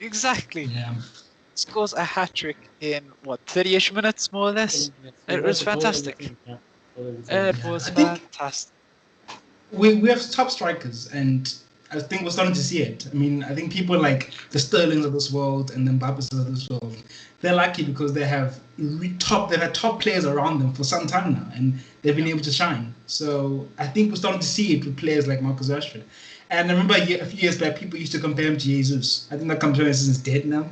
A: exactly.
C: Yeah.
A: Scores a hat-trick in, what, 30-ish minutes, more or less? It was fantastic. It was fantastic.
C: We have top strikers, and I think we're starting to see it. I mean, I think people like the Sterlings of this world and the Mbappes of this world, they're lucky because they've had top players around them for some time now, and they've been able to shine. So I think we're starting to see it with players like Marcus Rashford. And I remember a few years back, people used to compare him to Jesus. I think that comparison is dead now.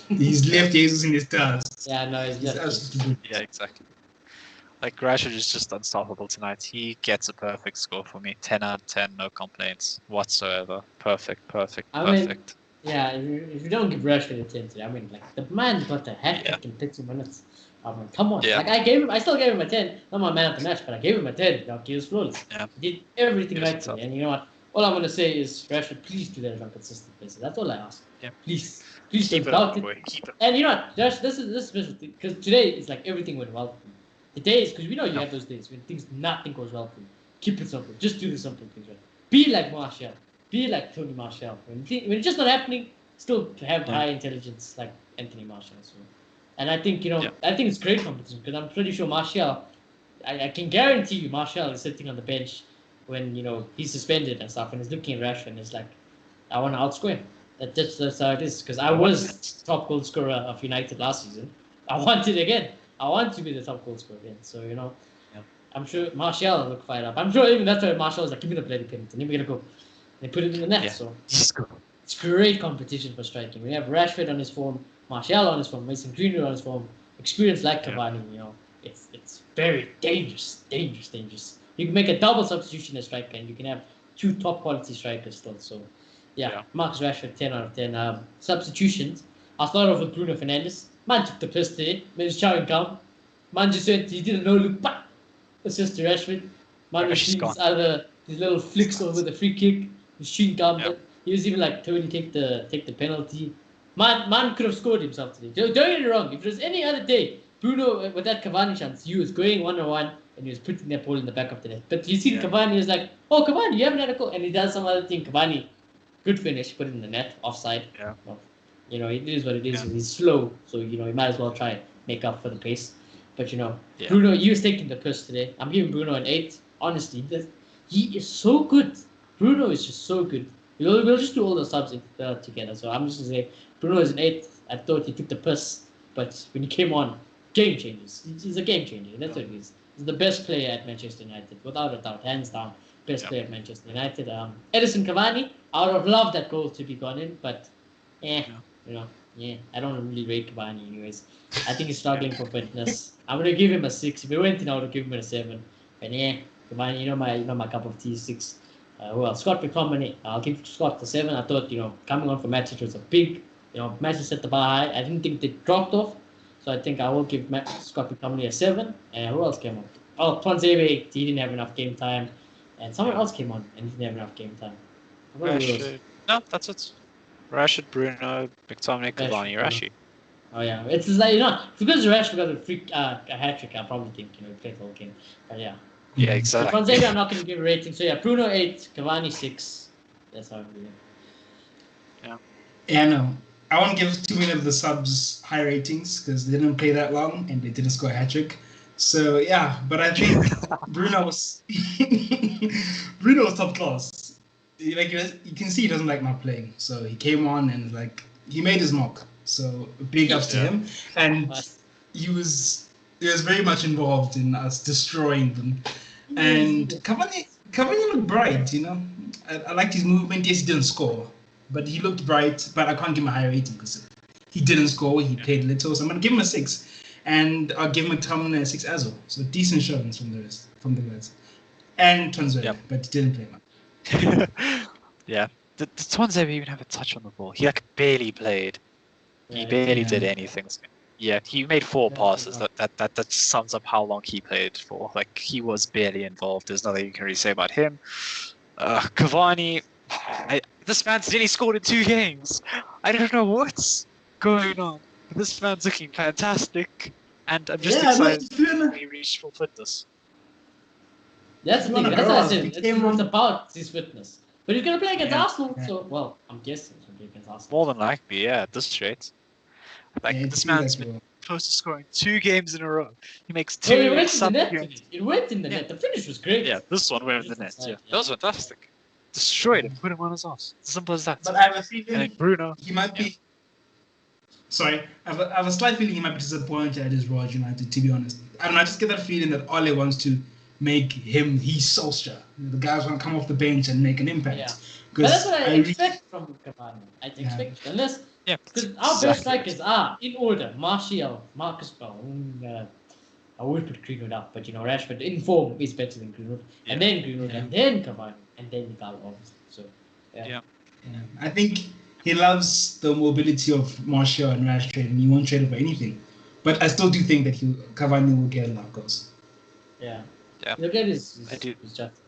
C: He's left Jesus in his dust.
B: Yeah, no, he's left.
A: Yeah, exactly. Like, Rashford is just unstoppable tonight. He gets a perfect score for me. 10 out of 10, no complaints whatsoever. Perfect.
B: Yeah, if you don't give Rashford a 10 today, I mean, like, the man got a hat-trick in 30 minutes. I mean, come on.
A: Yeah.
B: Like, I still gave him a 10. Not my man of the match, but I gave him a 10. Like, he was flawless.
A: Yeah.
B: He did everything
A: He was
B: right today. And you know what? All I'm going to say is, Rashford, please do that on a consistent basis. That's all I ask.
A: Yeah.
B: Please
A: Keep
B: don't doubt it.
A: Keep it.
B: And you know what, Josh, this is special thing, because today it's like everything went well for you. The days, because we know you have those days when nothing goes well for you. Keep it simple. Just do the simple things right. Be like Martial. Be like Tony Martial. When it's just not happening, still have high intelligence like Anthony Martial. So. And I think, I think it's great competition, because I'm pretty sure Martial, I can guarantee you Martial is sitting on the bench when, he's suspended and stuff, and he's looking at Rashford and it's like, I want to outscore him. That's how it is, because I was top goal scorer of United last season. I want it again. I want to be the top goal scorer again. So, I'm sure Martial will look fired up. I'm sure even that's why Martial was like, give me the bloody penalty. Then we're going to go. And they put it in the net.
A: Yeah.
B: So
A: Just go.
B: it's great competition for striking. We have Rashford on his form, Martial on his form, Mason Greenwood on his form, experience like Cavani, It's very dangerous. You can make a double substitution as striker, and you can have two top quality strikers still. So, yeah. Marcus Rashford, 10 out of 10. Substitutions. I'll start off with Bruno Fernandes. Man took the piss today. Made his chowing come. Man just went, he didn't know, look back. Assist to Rashford. Man was seeing his little flicks over the free kick. His chewing gum. Yep. He was even like, Tony, take the penalty. Man could have scored himself today. Don't get me wrong. If it was any other day, Bruno, with that Cavani chance, he was going 1-on-1 and he was putting that ball in the back of the net. But you see Cavani, he was like, oh, Cavani, you haven't had a goal. And he does some other thing. Cavani, good finish, put it in the net, offside.
A: Yeah.
B: It is what it is. Yeah. He's slow, so he might as well try and make up for the pace. But Bruno, he was taking the piss today. I'm giving Bruno an 8. Honestly, he is so good. Bruno is just so good. We'll just do all the subs together. So I'm just gonna say Bruno is an 8. I thought he took the piss, but when he came on, game changers. He's a game changer. That's what he is. He's the best player at Manchester United, without a doubt, hands down. Best player at Manchester United. Edison Cavani, I would have loved that goal to be gone in, but I don't really rate Cavani anyways. I think he's struggling for fitness. I'm gonna give him a 6. If he went in, I would have given him a 7. But Cavani, my cup of tea, 6. Who else? Scott McTominay. I'll give Scott the 7. I thought, coming on for Manchester was a big, Manchester set the bar high. I didn't think they dropped off. So I think I will give Scott McTominay a 7. And who else came on? Oh, Tuanzebe, he didn't have enough game time. And someone else came on and he didn't have enough game time.
A: No, that's it. Rashford, Bruno, McTominay, Cavani, Rashi.
B: Oh yeah, it's like because Rashford got a hat trick, I probably think he played the whole game. But yeah.
A: Yeah, exactly.
B: Tuanzebe, I'm not going to give a rating. So yeah, Bruno 8, Cavani 6. That's how I'm doing.
C: Yeah. Yeah, no. I won't give too many of the subs high ratings because they didn't play that long and they didn't score a hat trick. So yeah, but I think Bruno was top class. Like you can see, he doesn't like not playing. So he came on and he made his mark. So big ups to him, and he was very much involved in us destroying them. And Cavani looked bright. I liked his movement. Yes, he didn't score, but he looked bright. But I can't give him a high rating because he didn't score. He played little, so I'm gonna give him a 6, and I'll give McTominay a 6 as well. So decent showings from the guys, and Tonzwele, but he didn't play much.
A: Yeah, the Tonzwele even have a touch on the ball. He like barely played. He barely did anything. Yeah, he made 4 passes. That sums up how long he played for. Like, he was barely involved. There's nothing you can really say about him. Cavani, this man's nearly scored in 2 games. I don't know what's going on. This man's looking fantastic, and I'm just excited that he reached full fitness.
B: That's the thing. That's what I said. It's about his fitness. But he's gonna play against Arsenal, so well, I'm guessing he's gonna play against Arsenal.
A: More than likely, yeah, at this rate. Like, this man's been close to scoring 2 games in a row. He makes 2.
B: It went in the net. It went in the net. The finish was great.
A: Yeah, this one went in the net. Yeah, that was fantastic. Destroyed him, put him on his ass. Simple as that.
C: But I have a feeling
A: Bruno,
C: he might be. Sorry, I have a slight feeling he might be disappointed at his Raj United. To be honest, I don't know. I just get that feeling that Ole wants to make him he's Solskjaer. The guys want to come off the bench and make an impact.
B: Yeah. But that's what I expect from Cavani. I expect unless. Yeah, because our best strikers are in order: Martial, Marcus Brown. I would put Greenwood up, but Rashford in form is better than Greenwood, and then Greenwood, and then Cavani, and then Gal, obviously. So, yeah.
C: I think he loves the mobility of Martial and Rashford, and he won't trade it for anything. But I still do think that Cavani will get a lot of goals.
B: Yeah. He'll get his just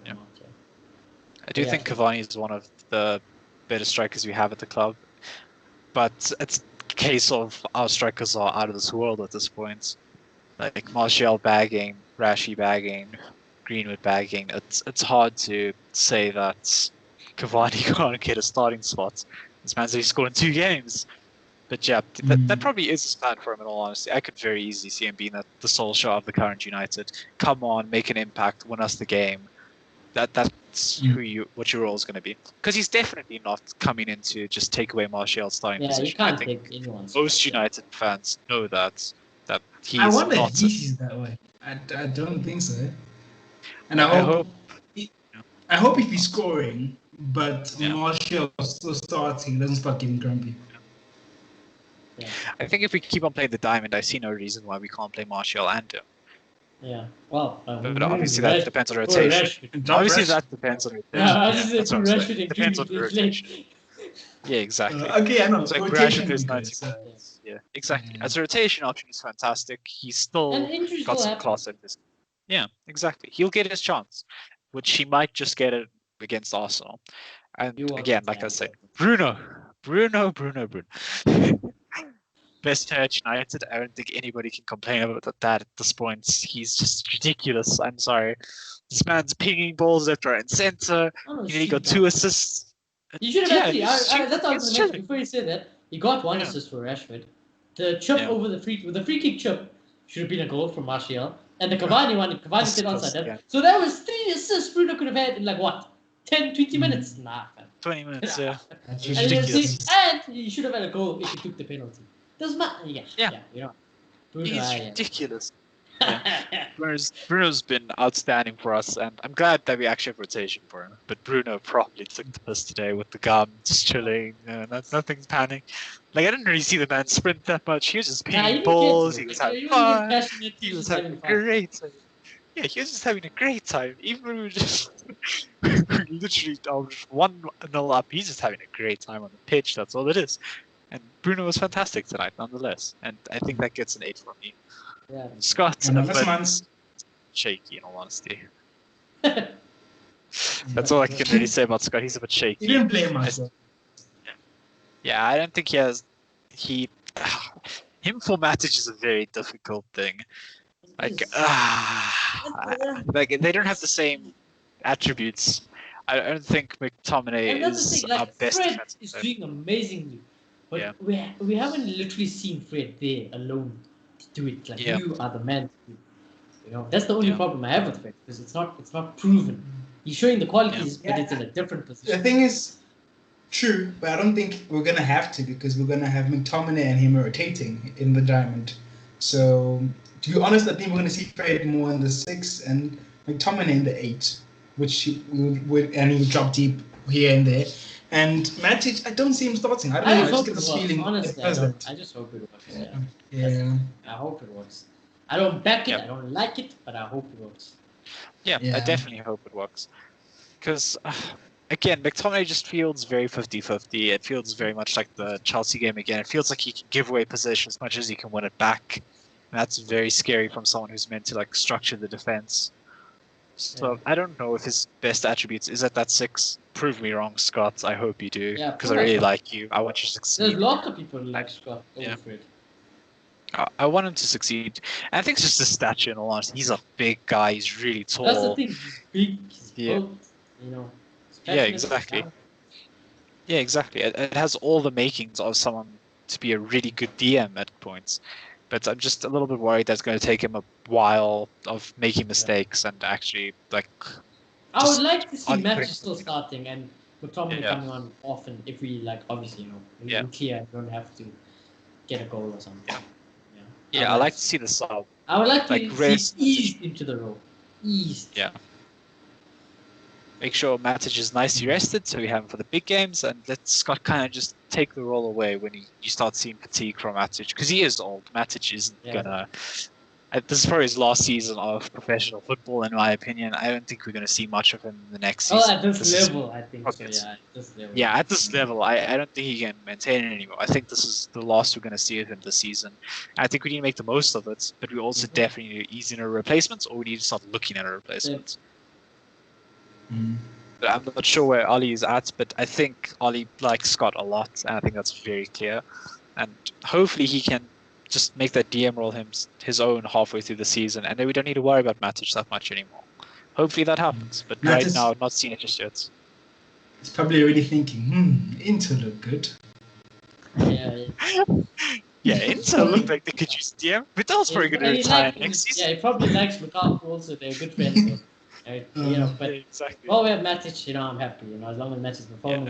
A: I do think Cavani is one of the better strikers we have at the club. But it's a case of our strikers are out of this world at this point. Like Martial bagging, Rashi bagging, Greenwood bagging. It's hard to say that Cavani can't get a starting spot. This man's only scored in 2 games. But yeah, that probably is his plan for him in all honesty. I could very easily see him being the sole shot of the current United. Come on, make an impact, win us the game. That's what your role is going to be. Because he's definitely not coming in to just take away Martial's starting position.
B: You can't take anyone's.
A: Most United fans know that he's
C: I wonder
A: not.
C: If he sees that way. I don't think so. And I hope if he's scoring, but Martial still starting, he doesn't start getting grumpy.
B: Yeah.
A: I think if we keep on playing the diamond, I see no reason why we can't play Martial and him.
B: Yeah, well,
A: but obviously that depends on rotation. Obviously that depends on rotation.
B: That's what I'm saying.
A: Depends on the rotation. Yeah, exactly.
C: Okay, I know.
A: So Rashford is 90 minutes. Yeah, exactly. As a rotation option, he's fantastic. He's still got some class in this. Yeah, exactly. He'll get his chance, which he might just get it against Arsenal. And again, like I said, Bruno. Best player at United. I don't think anybody can complain about that at this point. He's just ridiculous. I'm sorry. This man's pinging balls left, right, and center. He got 2 assists.
B: You should have actually. That's what I was going to before you said that. He got 1 assist for Rashford. The chip over the free kick chip should have been a goal from Martial. And the Cavani one, Cavani did onside. Yeah. So that was 3 assists Bruno could have had in 10, 20 minutes? Nah.
A: 20 minutes, yeah.
B: That's ridiculous. And he should have had a goal if he took the penalty. Doesn't matter. Yeah. Bruno,
A: he's ridiculous. Bruno's been outstanding for us, and I'm glad that we actually have rotation for him. But Bruno probably took the piss today with the gum, just chilling. Nothing's panning. I didn't really see the man sprint that much. He was just pinging balls. He was having fun. He was having a great time. Yeah, he was just having a great time. Even when we were just literally 1-0 up, he's just having a great time on the pitch. That's all it is. And Bruno was fantastic tonight, nonetheless. And I think that gets an 8 from me.
B: Yeah.
A: Scott's shaky, in all honesty. That's all I can really say about Scott. He's a bit shaky.
C: He didn't play much.
A: Yeah, I don't think he has. Him for Matic is a very difficult thing. They don't have the same attributes. I don't think McTominay is our best
B: Fred
A: defensive
B: is
A: player.
B: doing amazingly, but we haven't literally seen Fred there alone to do it. You are the man to do it. That's the only problem I have with Fred, because it's not proven. He's showing the qualities, but it's in a different position.
C: The thing is, true, but I don't think we're gonna have to, because we're gonna have McTominay and him rotating in the diamond. So to be honest, I think we're gonna see Fred more in the 6 and McTominay in the 8, which he would drop deep here and there. And Matic, I don't see him starting. I don't know. I just get this feeling.
B: Honestly, I just hope it works.
C: Yeah.
B: I hope it works. I don't back it.
A: Yeah.
B: I don't like it, but I hope it works.
A: Yeah, I definitely hope it works. Because, again, McTominay just feels very 50-50. It feels very much like the Chelsea game again. It feels like he can give away possession as much as he can win it back. And that's very scary from someone who's meant to like structure the defense. So I don't know if his best attributes is at that 6. Prove me wrong, Scott. I hope you do.
B: Yeah,
A: because I really like you. I want you to succeed.
B: There's lots of people who like Scott.
A: I want him to succeed. And I think it's just his stature, in all honesty. He's a big guy. He's really tall.
B: That's the thing. He's big. He's built,
A: Yeah, exactly. Yeah, exactly. It has all the makings of someone to be a really good DM at points. But I'm just a little bit worried that's going to take him a while of making mistakes and actually, like...
B: I would like to see Match still starting and McTominay coming on often if we, like, obviously, when you're clear, you don't have to get a goal or something.
A: Yeah, I like to see the sub.
B: I would like to see eased into the role. Eased.
A: Yeah. Make sure Matic is nicely rested so we have him for the big games, and let Scott kind of just take the role away when you start seeing fatigue from Matic, because he is old. Matic isn't gonna. This is probably his last season of professional football, in my opinion. I don't think we're going to see much of him in the next season.
B: Oh, at this level, I think so. Yeah, at this level.
A: Yeah, at this level, I don't think he can maintain it anymore. I think this is the last we're going to see of him this season. I think we need to make the most of it, but we also definitely need to ease in a replacement, or we need to start looking at a replacement. But I'm not sure where Ollie is at, but I think Ollie likes Scott a lot, and I think that's very clear. And hopefully he can just make that DM role his own halfway through the season, and then we don't need to worry about Matic that much anymore. Hopefully that happens, but right now, I'm not seeing it just yet.
C: He's probably already thinking, Inter look good.
A: Yeah, Inter look like they could use DM. Vidal's probably going to retire next season.
B: Yeah, he probably likes Lukaku also. They're good friends. So. But
A: exactly.
B: While we have Matic, I'm happy. As long as Matic is performing,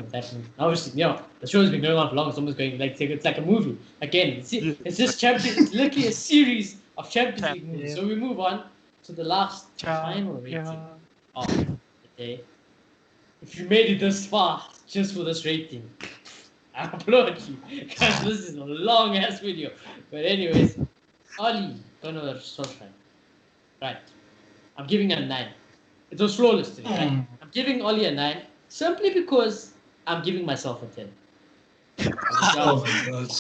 B: obviously, the show's been going on for long. It's almost going it's like a movie. Again, it's just Champions. It's literally a series of Champions League movies. So we move on to the last final rating of the day. If you made it this far just for this rating, I applaud you, because this is a long ass video. But anyways, Oli Gunnar Solskjaer. Right, I'm giving it a 9. It was flawless today, right? I'm giving Oli a 9 simply because I'm giving myself a 10.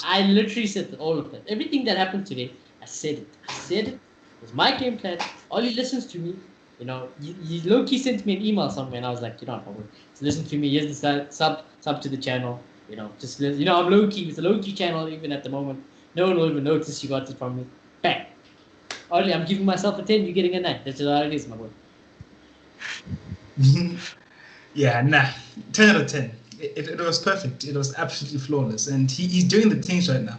B: I literally said all of that. Everything that happened today, I said it. It was my game plan. Oli listens to me. He low-key sent me an email somewhere, and I was like, so listen to me. Here's the sub to the channel. Just listen. I'm low-key. It's a low-key channel even at the moment. No one will even notice you got it from me. Bang. Oli, I'm giving myself a 10. You're getting a 9. That's just how it is, my boy.
C: Yeah, 10 out of 10. It was perfect. It was absolutely flawless, and he's doing the things right now.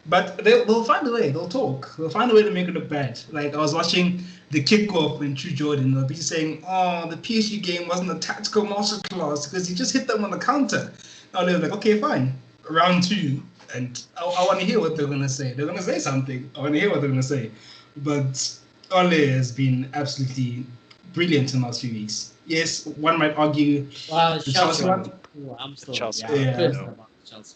C: But they'll find a way. They'll talk. They'll find a way to make it look bad. Like, I was watching the kickoff when True Jordan, they'll be saying, the PSG game wasn't a tactical masterclass because he just hit them on the counter. And they're like, okay, fine. Round 2. And I want to hear what they're going to say. They're going to say something. I want to hear what they're going to say. But Ole has been absolutely brilliant in the last few weeks. Yes, one might argue the Chelsea one.
B: I'm still
A: Chelsea.
B: Chelsea.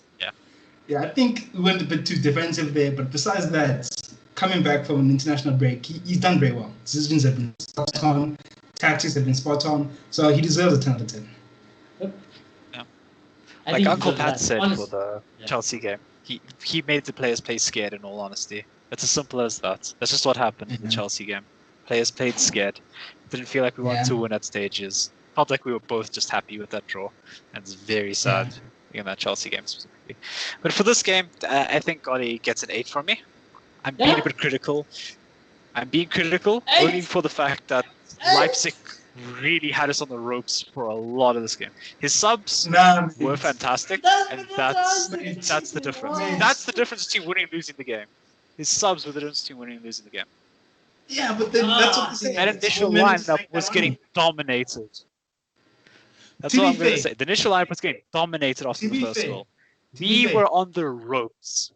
C: Yeah, I think we went a bit too defensive there, but besides that, coming back from an international break, he's done very well. Decisions have been spot on, tactics have been spot on, so he deserves a 10 out of 10.
A: Yeah. Like Uncle Pat said for the Chelsea game, he made the players play scared, in all honesty. It's as simple as that. That's just what happened in the Chelsea game. Players played scared. Didn't feel like we wanted to win at stages. Felt like we were both just happy with that draw. And it's very sad in that Chelsea game specifically. But for this game, I think Oli gets an 8 from me. I'm being a bit critical. I'm being critical only for the fact that Leipzig really had us on the ropes for a lot of this game. His subs were fantastic, and that's the difference. That's the difference between winning and losing the game. His subs were the difference between winning and losing the game.
C: Yeah, but then that's what they say.
A: That initial lineup was getting dominated. That's what I'm going to say. The initial lineup was getting dominated after the first goal. We were on the ropes.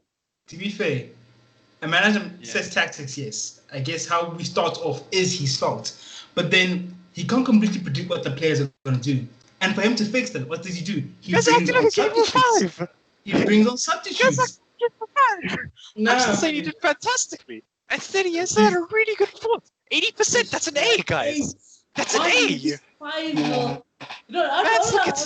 C: To be fair, a manager says tactics, yes. I guess how we start off is his fault. But then he can't completely predict what the players are going to do. And for him to fix that, what does he do? He
A: Guys
C: brings
A: acting
C: on
A: like a game of
C: substitutes.
A: 5.
C: He brings on
A: Guys
C: substitutes.
A: acting like a game of 5.
C: No,
A: I'm just saying you did fantastically. At 30 years, they had a really good performance. 80%, that's an A, guys. That's an A.
B: 5-0.
C: Yeah.
B: No,
A: Man's look at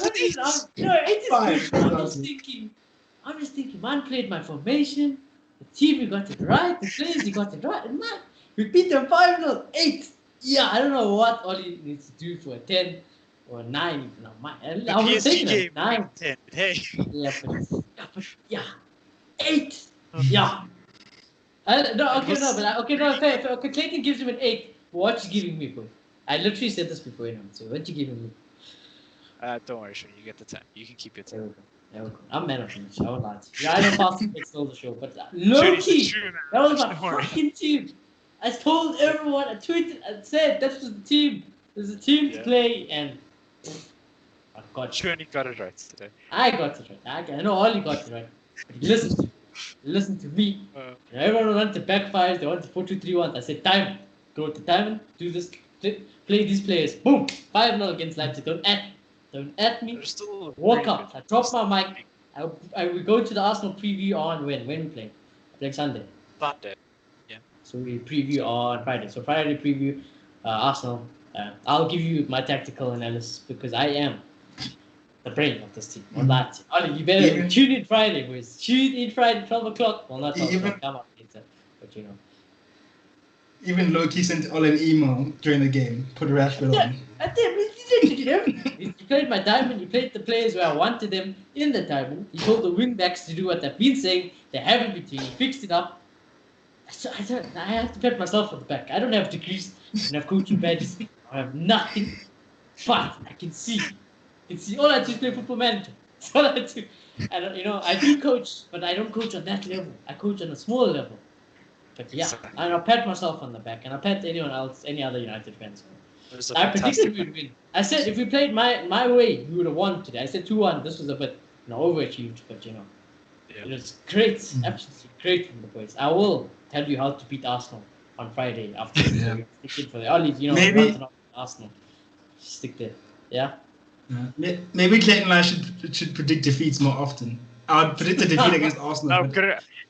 B: I'm just thinking, man played my formation, the team, you got it right, the players, you got it right, and man, we beat them 5-0, 8. Yeah, I don't know what Oli needs to do for a 10 or 9. Even now,
A: The
B: I would have
A: PSG
B: taken
A: game,
B: a 9.
A: 10. Hey.
B: Yeah, 8. Yeah. Okay, Clayton gives him an 8. What you giving me, boy? I literally said this before, so what you giving me?
A: Don't worry, Sean, you get the 10. You can keep your 10.
B: There we go. I'm man of the match. I won't lie to you. Yeah, I know Pastor stole the show, but low key, that was my fucking team. I told everyone, I tweeted, I said this was the team. There's a team to play, and I got it.
A: Sean, you got it right today.
B: I got it right. I know Ollie got it right. But he listened to me. He listened to me. Everyone wanted to backfires. They wanted 4-2-3-1. I said, time. Go to time. Do this. Play these players. Boom. 5-0 against Leipzig. Don't at me. Walk up. I drop my mic. I will go to the Arsenal preview on when we play. Like Sunday.
A: Sunday. Yeah.
B: So we preview on Friday. So Friday preview Arsenal. I'll give you my tactical analysis because I am the brain of this team. On that. Ollie, you better tune in Friday, boys. Tune in Friday, 12 o'clock. Well, not 12 o'clock. Come up later. But you know.
C: Even Loki sent all an email during the game. Put Rashford on.
B: You played my diamond. You played the players where I wanted them in the diamond. You told the wing backs to do what they've been saying. They haven't been doing. You fixed it up. I have to pat myself on the back. I don't have degrees. I don't have coaching badges. I have nothing. But I can see. All I do is play Football Manager. That's all I do. I do coach, but I don't coach on that level. I coach on a smaller level. But yeah, and I'll pat myself on the back, and I'll pat anyone else, any other United fans. I predicted we'd win. I said if we played my way, we would have won today. I said 2-1. This was a bit overachieved, but it was great, absolutely great from the boys. I will tell you how to beat Arsenal on Friday after stick for the Ollie.
C: Maybe
B: Arsenal. Stick there. Yeah.
C: Maybe Clayton and I should predict defeats more often. I would predict a defeat against Arsenal.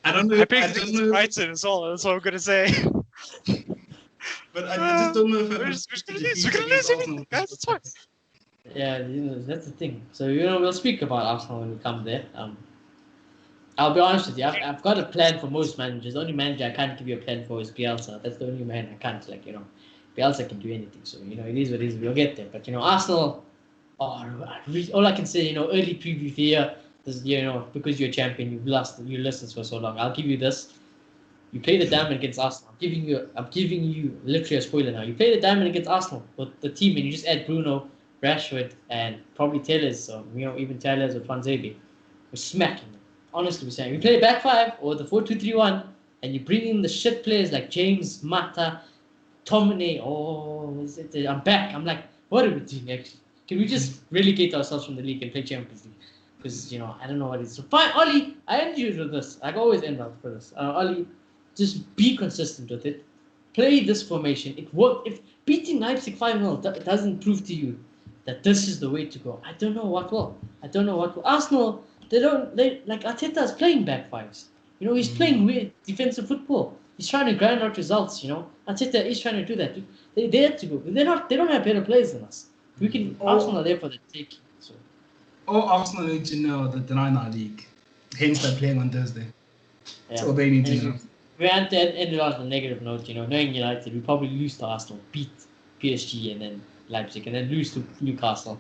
C: I don't know.
A: I predicted Brighton as well. That's what I'm gonna say.
C: But I just don't know if
A: we're gonna lose everything, guys. That's fine.
B: Yeah, that's the thing. So we'll speak about Arsenal when we come there. I'll be honest with you. I've got a plan for most managers. The only manager I can't give you a plan for is Bielsa. That's the only man I can't Bielsa can do anything. So it is what it is. We'll get there. But Arsenal. All I can say, early preview for the year. This, because you're a champion, you listened for so long. I'll give you this. You play the diamond against Arsenal. I'm giving you literally a spoiler now. You play the diamond against Arsenal with the team, and you just add Bruno, Rashford, and probably Tellers, or even Tellers or Twanzebe. We're smacking them. Honestly, we're saying we play back 5 or the 4-2-3-1, and you bring in the shit players like James, Mata, Tomine. I'm back. I'm like, what are we doing actually? Can we just relegate ourselves from the league and play Champions League? Because I don't know what it is. So fine, Ollie, I end you with this. I always end up for this. Ollie, just be consistent with it. Play this formation. It worked. If beating Leipzig 5-0 doesn't prove to you that this is the way to go, I don't know what will. Arsenal, they like Arteta's playing back 5s. He's playing weird defensive football. He's trying to grind out results. Arteta is trying to do that. They have to go. They don't have better players than us. Arsenal are there for the taking. So.
C: All Arsenal need to know that they're not in our league. Hence, they're playing on Thursday. That's all they need to know.
B: We had to end it on a negative note. Knowing United, we probably lose to Arsenal, beat PSG, and then Leipzig, and then lose to Newcastle.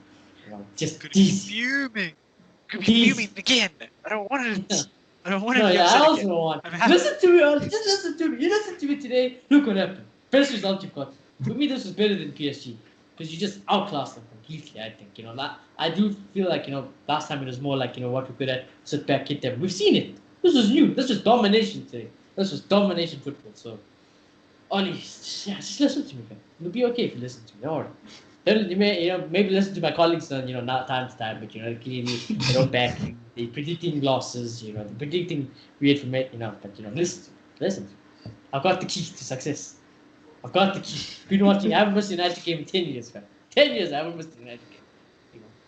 B: Just fuming
A: again. I don't want it. I don't want it.
B: I also don't want. Listen to me. Just listen to me. You listen to me today. Look what happened. Best result you've got. For me, this was better than PSG. Because you just outclassed them completely, I think. I do feel like, last time it was more like, what we could have sit back, hit them. We've seen it. This was new. This was domination today. This was domination football. So, Ollie, just listen to me, man. It'll be okay if you listen to me. Don't worry. You may, maybe listen to my colleagues on, not time to time, but, clearly they don't back you. They're predicting losses, they're predicting weird from it, but, listen to me. I've got the key to success. I've got the key. Been watching. I haven't missed a United game in 10 years, man. 10 years I haven't missed a United game.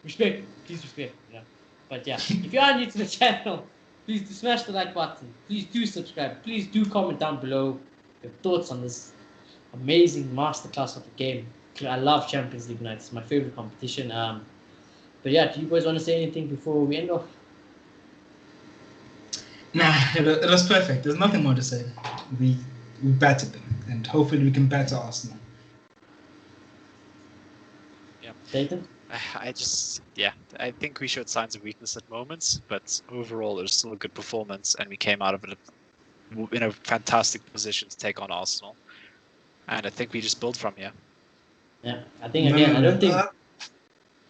B: Respect, please respect. You know. But yeah, if you are new to the channel, please do smash the like button. Please do subscribe. Please do comment down below your thoughts on this amazing masterclass of the game. I love Champions League nights. It's my favorite competition. But yeah, do you guys want to say anything before we end off?
C: Nah, it was perfect. There's nothing more to say. We battered them, and hopefully we can batter Arsenal.
A: Yeah.
B: Dayton?
A: I think we showed signs of weakness at moments, but overall it was still a good performance, and we came out of it in a fantastic position to take on Arsenal. And I think we just build from here.
B: Yeah, I think again, I don't think.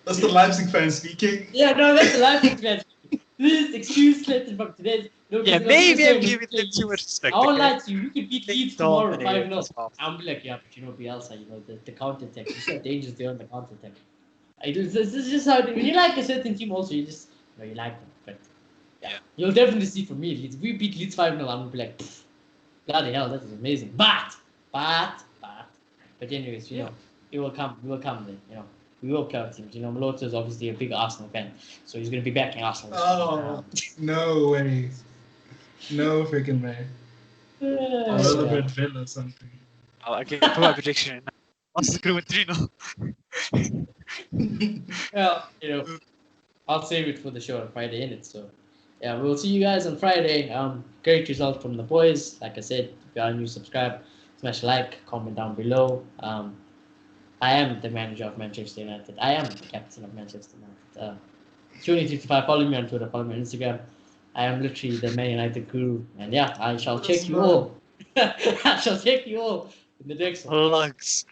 C: That's the Leipzig fan speaking.
B: Yeah, no, that's the Leipzig fan speaking. Please excuse Clinton from today's. No,
A: Yeah, maybe I'm giving them too much respect.
B: I won't
A: okay?
B: lie to you. We could beat
A: They
B: Leeds tomorrow
A: dominated
B: 5-0.
A: us half.
B: I'm like, yeah, but you know, Bielsa, you know, the counter attack. You see how dangerous they are on the counter attack. This is just how when you like a certain team, also you just you like them. But yeah, you'll definitely see from me. Leeds. If we beat Leeds 5-0, I'm gonna be like, bloody hell, that is amazing. But anyways, you know, it will come. We will come then. You know, we will cover teams. You know, Maloto is obviously a big Arsenal fan, so he's gonna be backing Arsenal.
C: Oh, no way. No freaking way. A little bit Villa or something.
A: I can put my prediction in. Arsenal going 3-0.
B: Well, you know, I'll save it for the show on Friday, innit? So, yeah, we'll see you guys on Friday. Great result from the boys. Like I said, if you are new, subscribe, smash like, comment down below. I am the manager of Manchester United. I am the captain of Manchester United. 2055, follow me on Twitter, follow me on Instagram. I am literally the Man United guru. And yeah, I shall check you all. I shall check you all in the next one.
A: Plugs.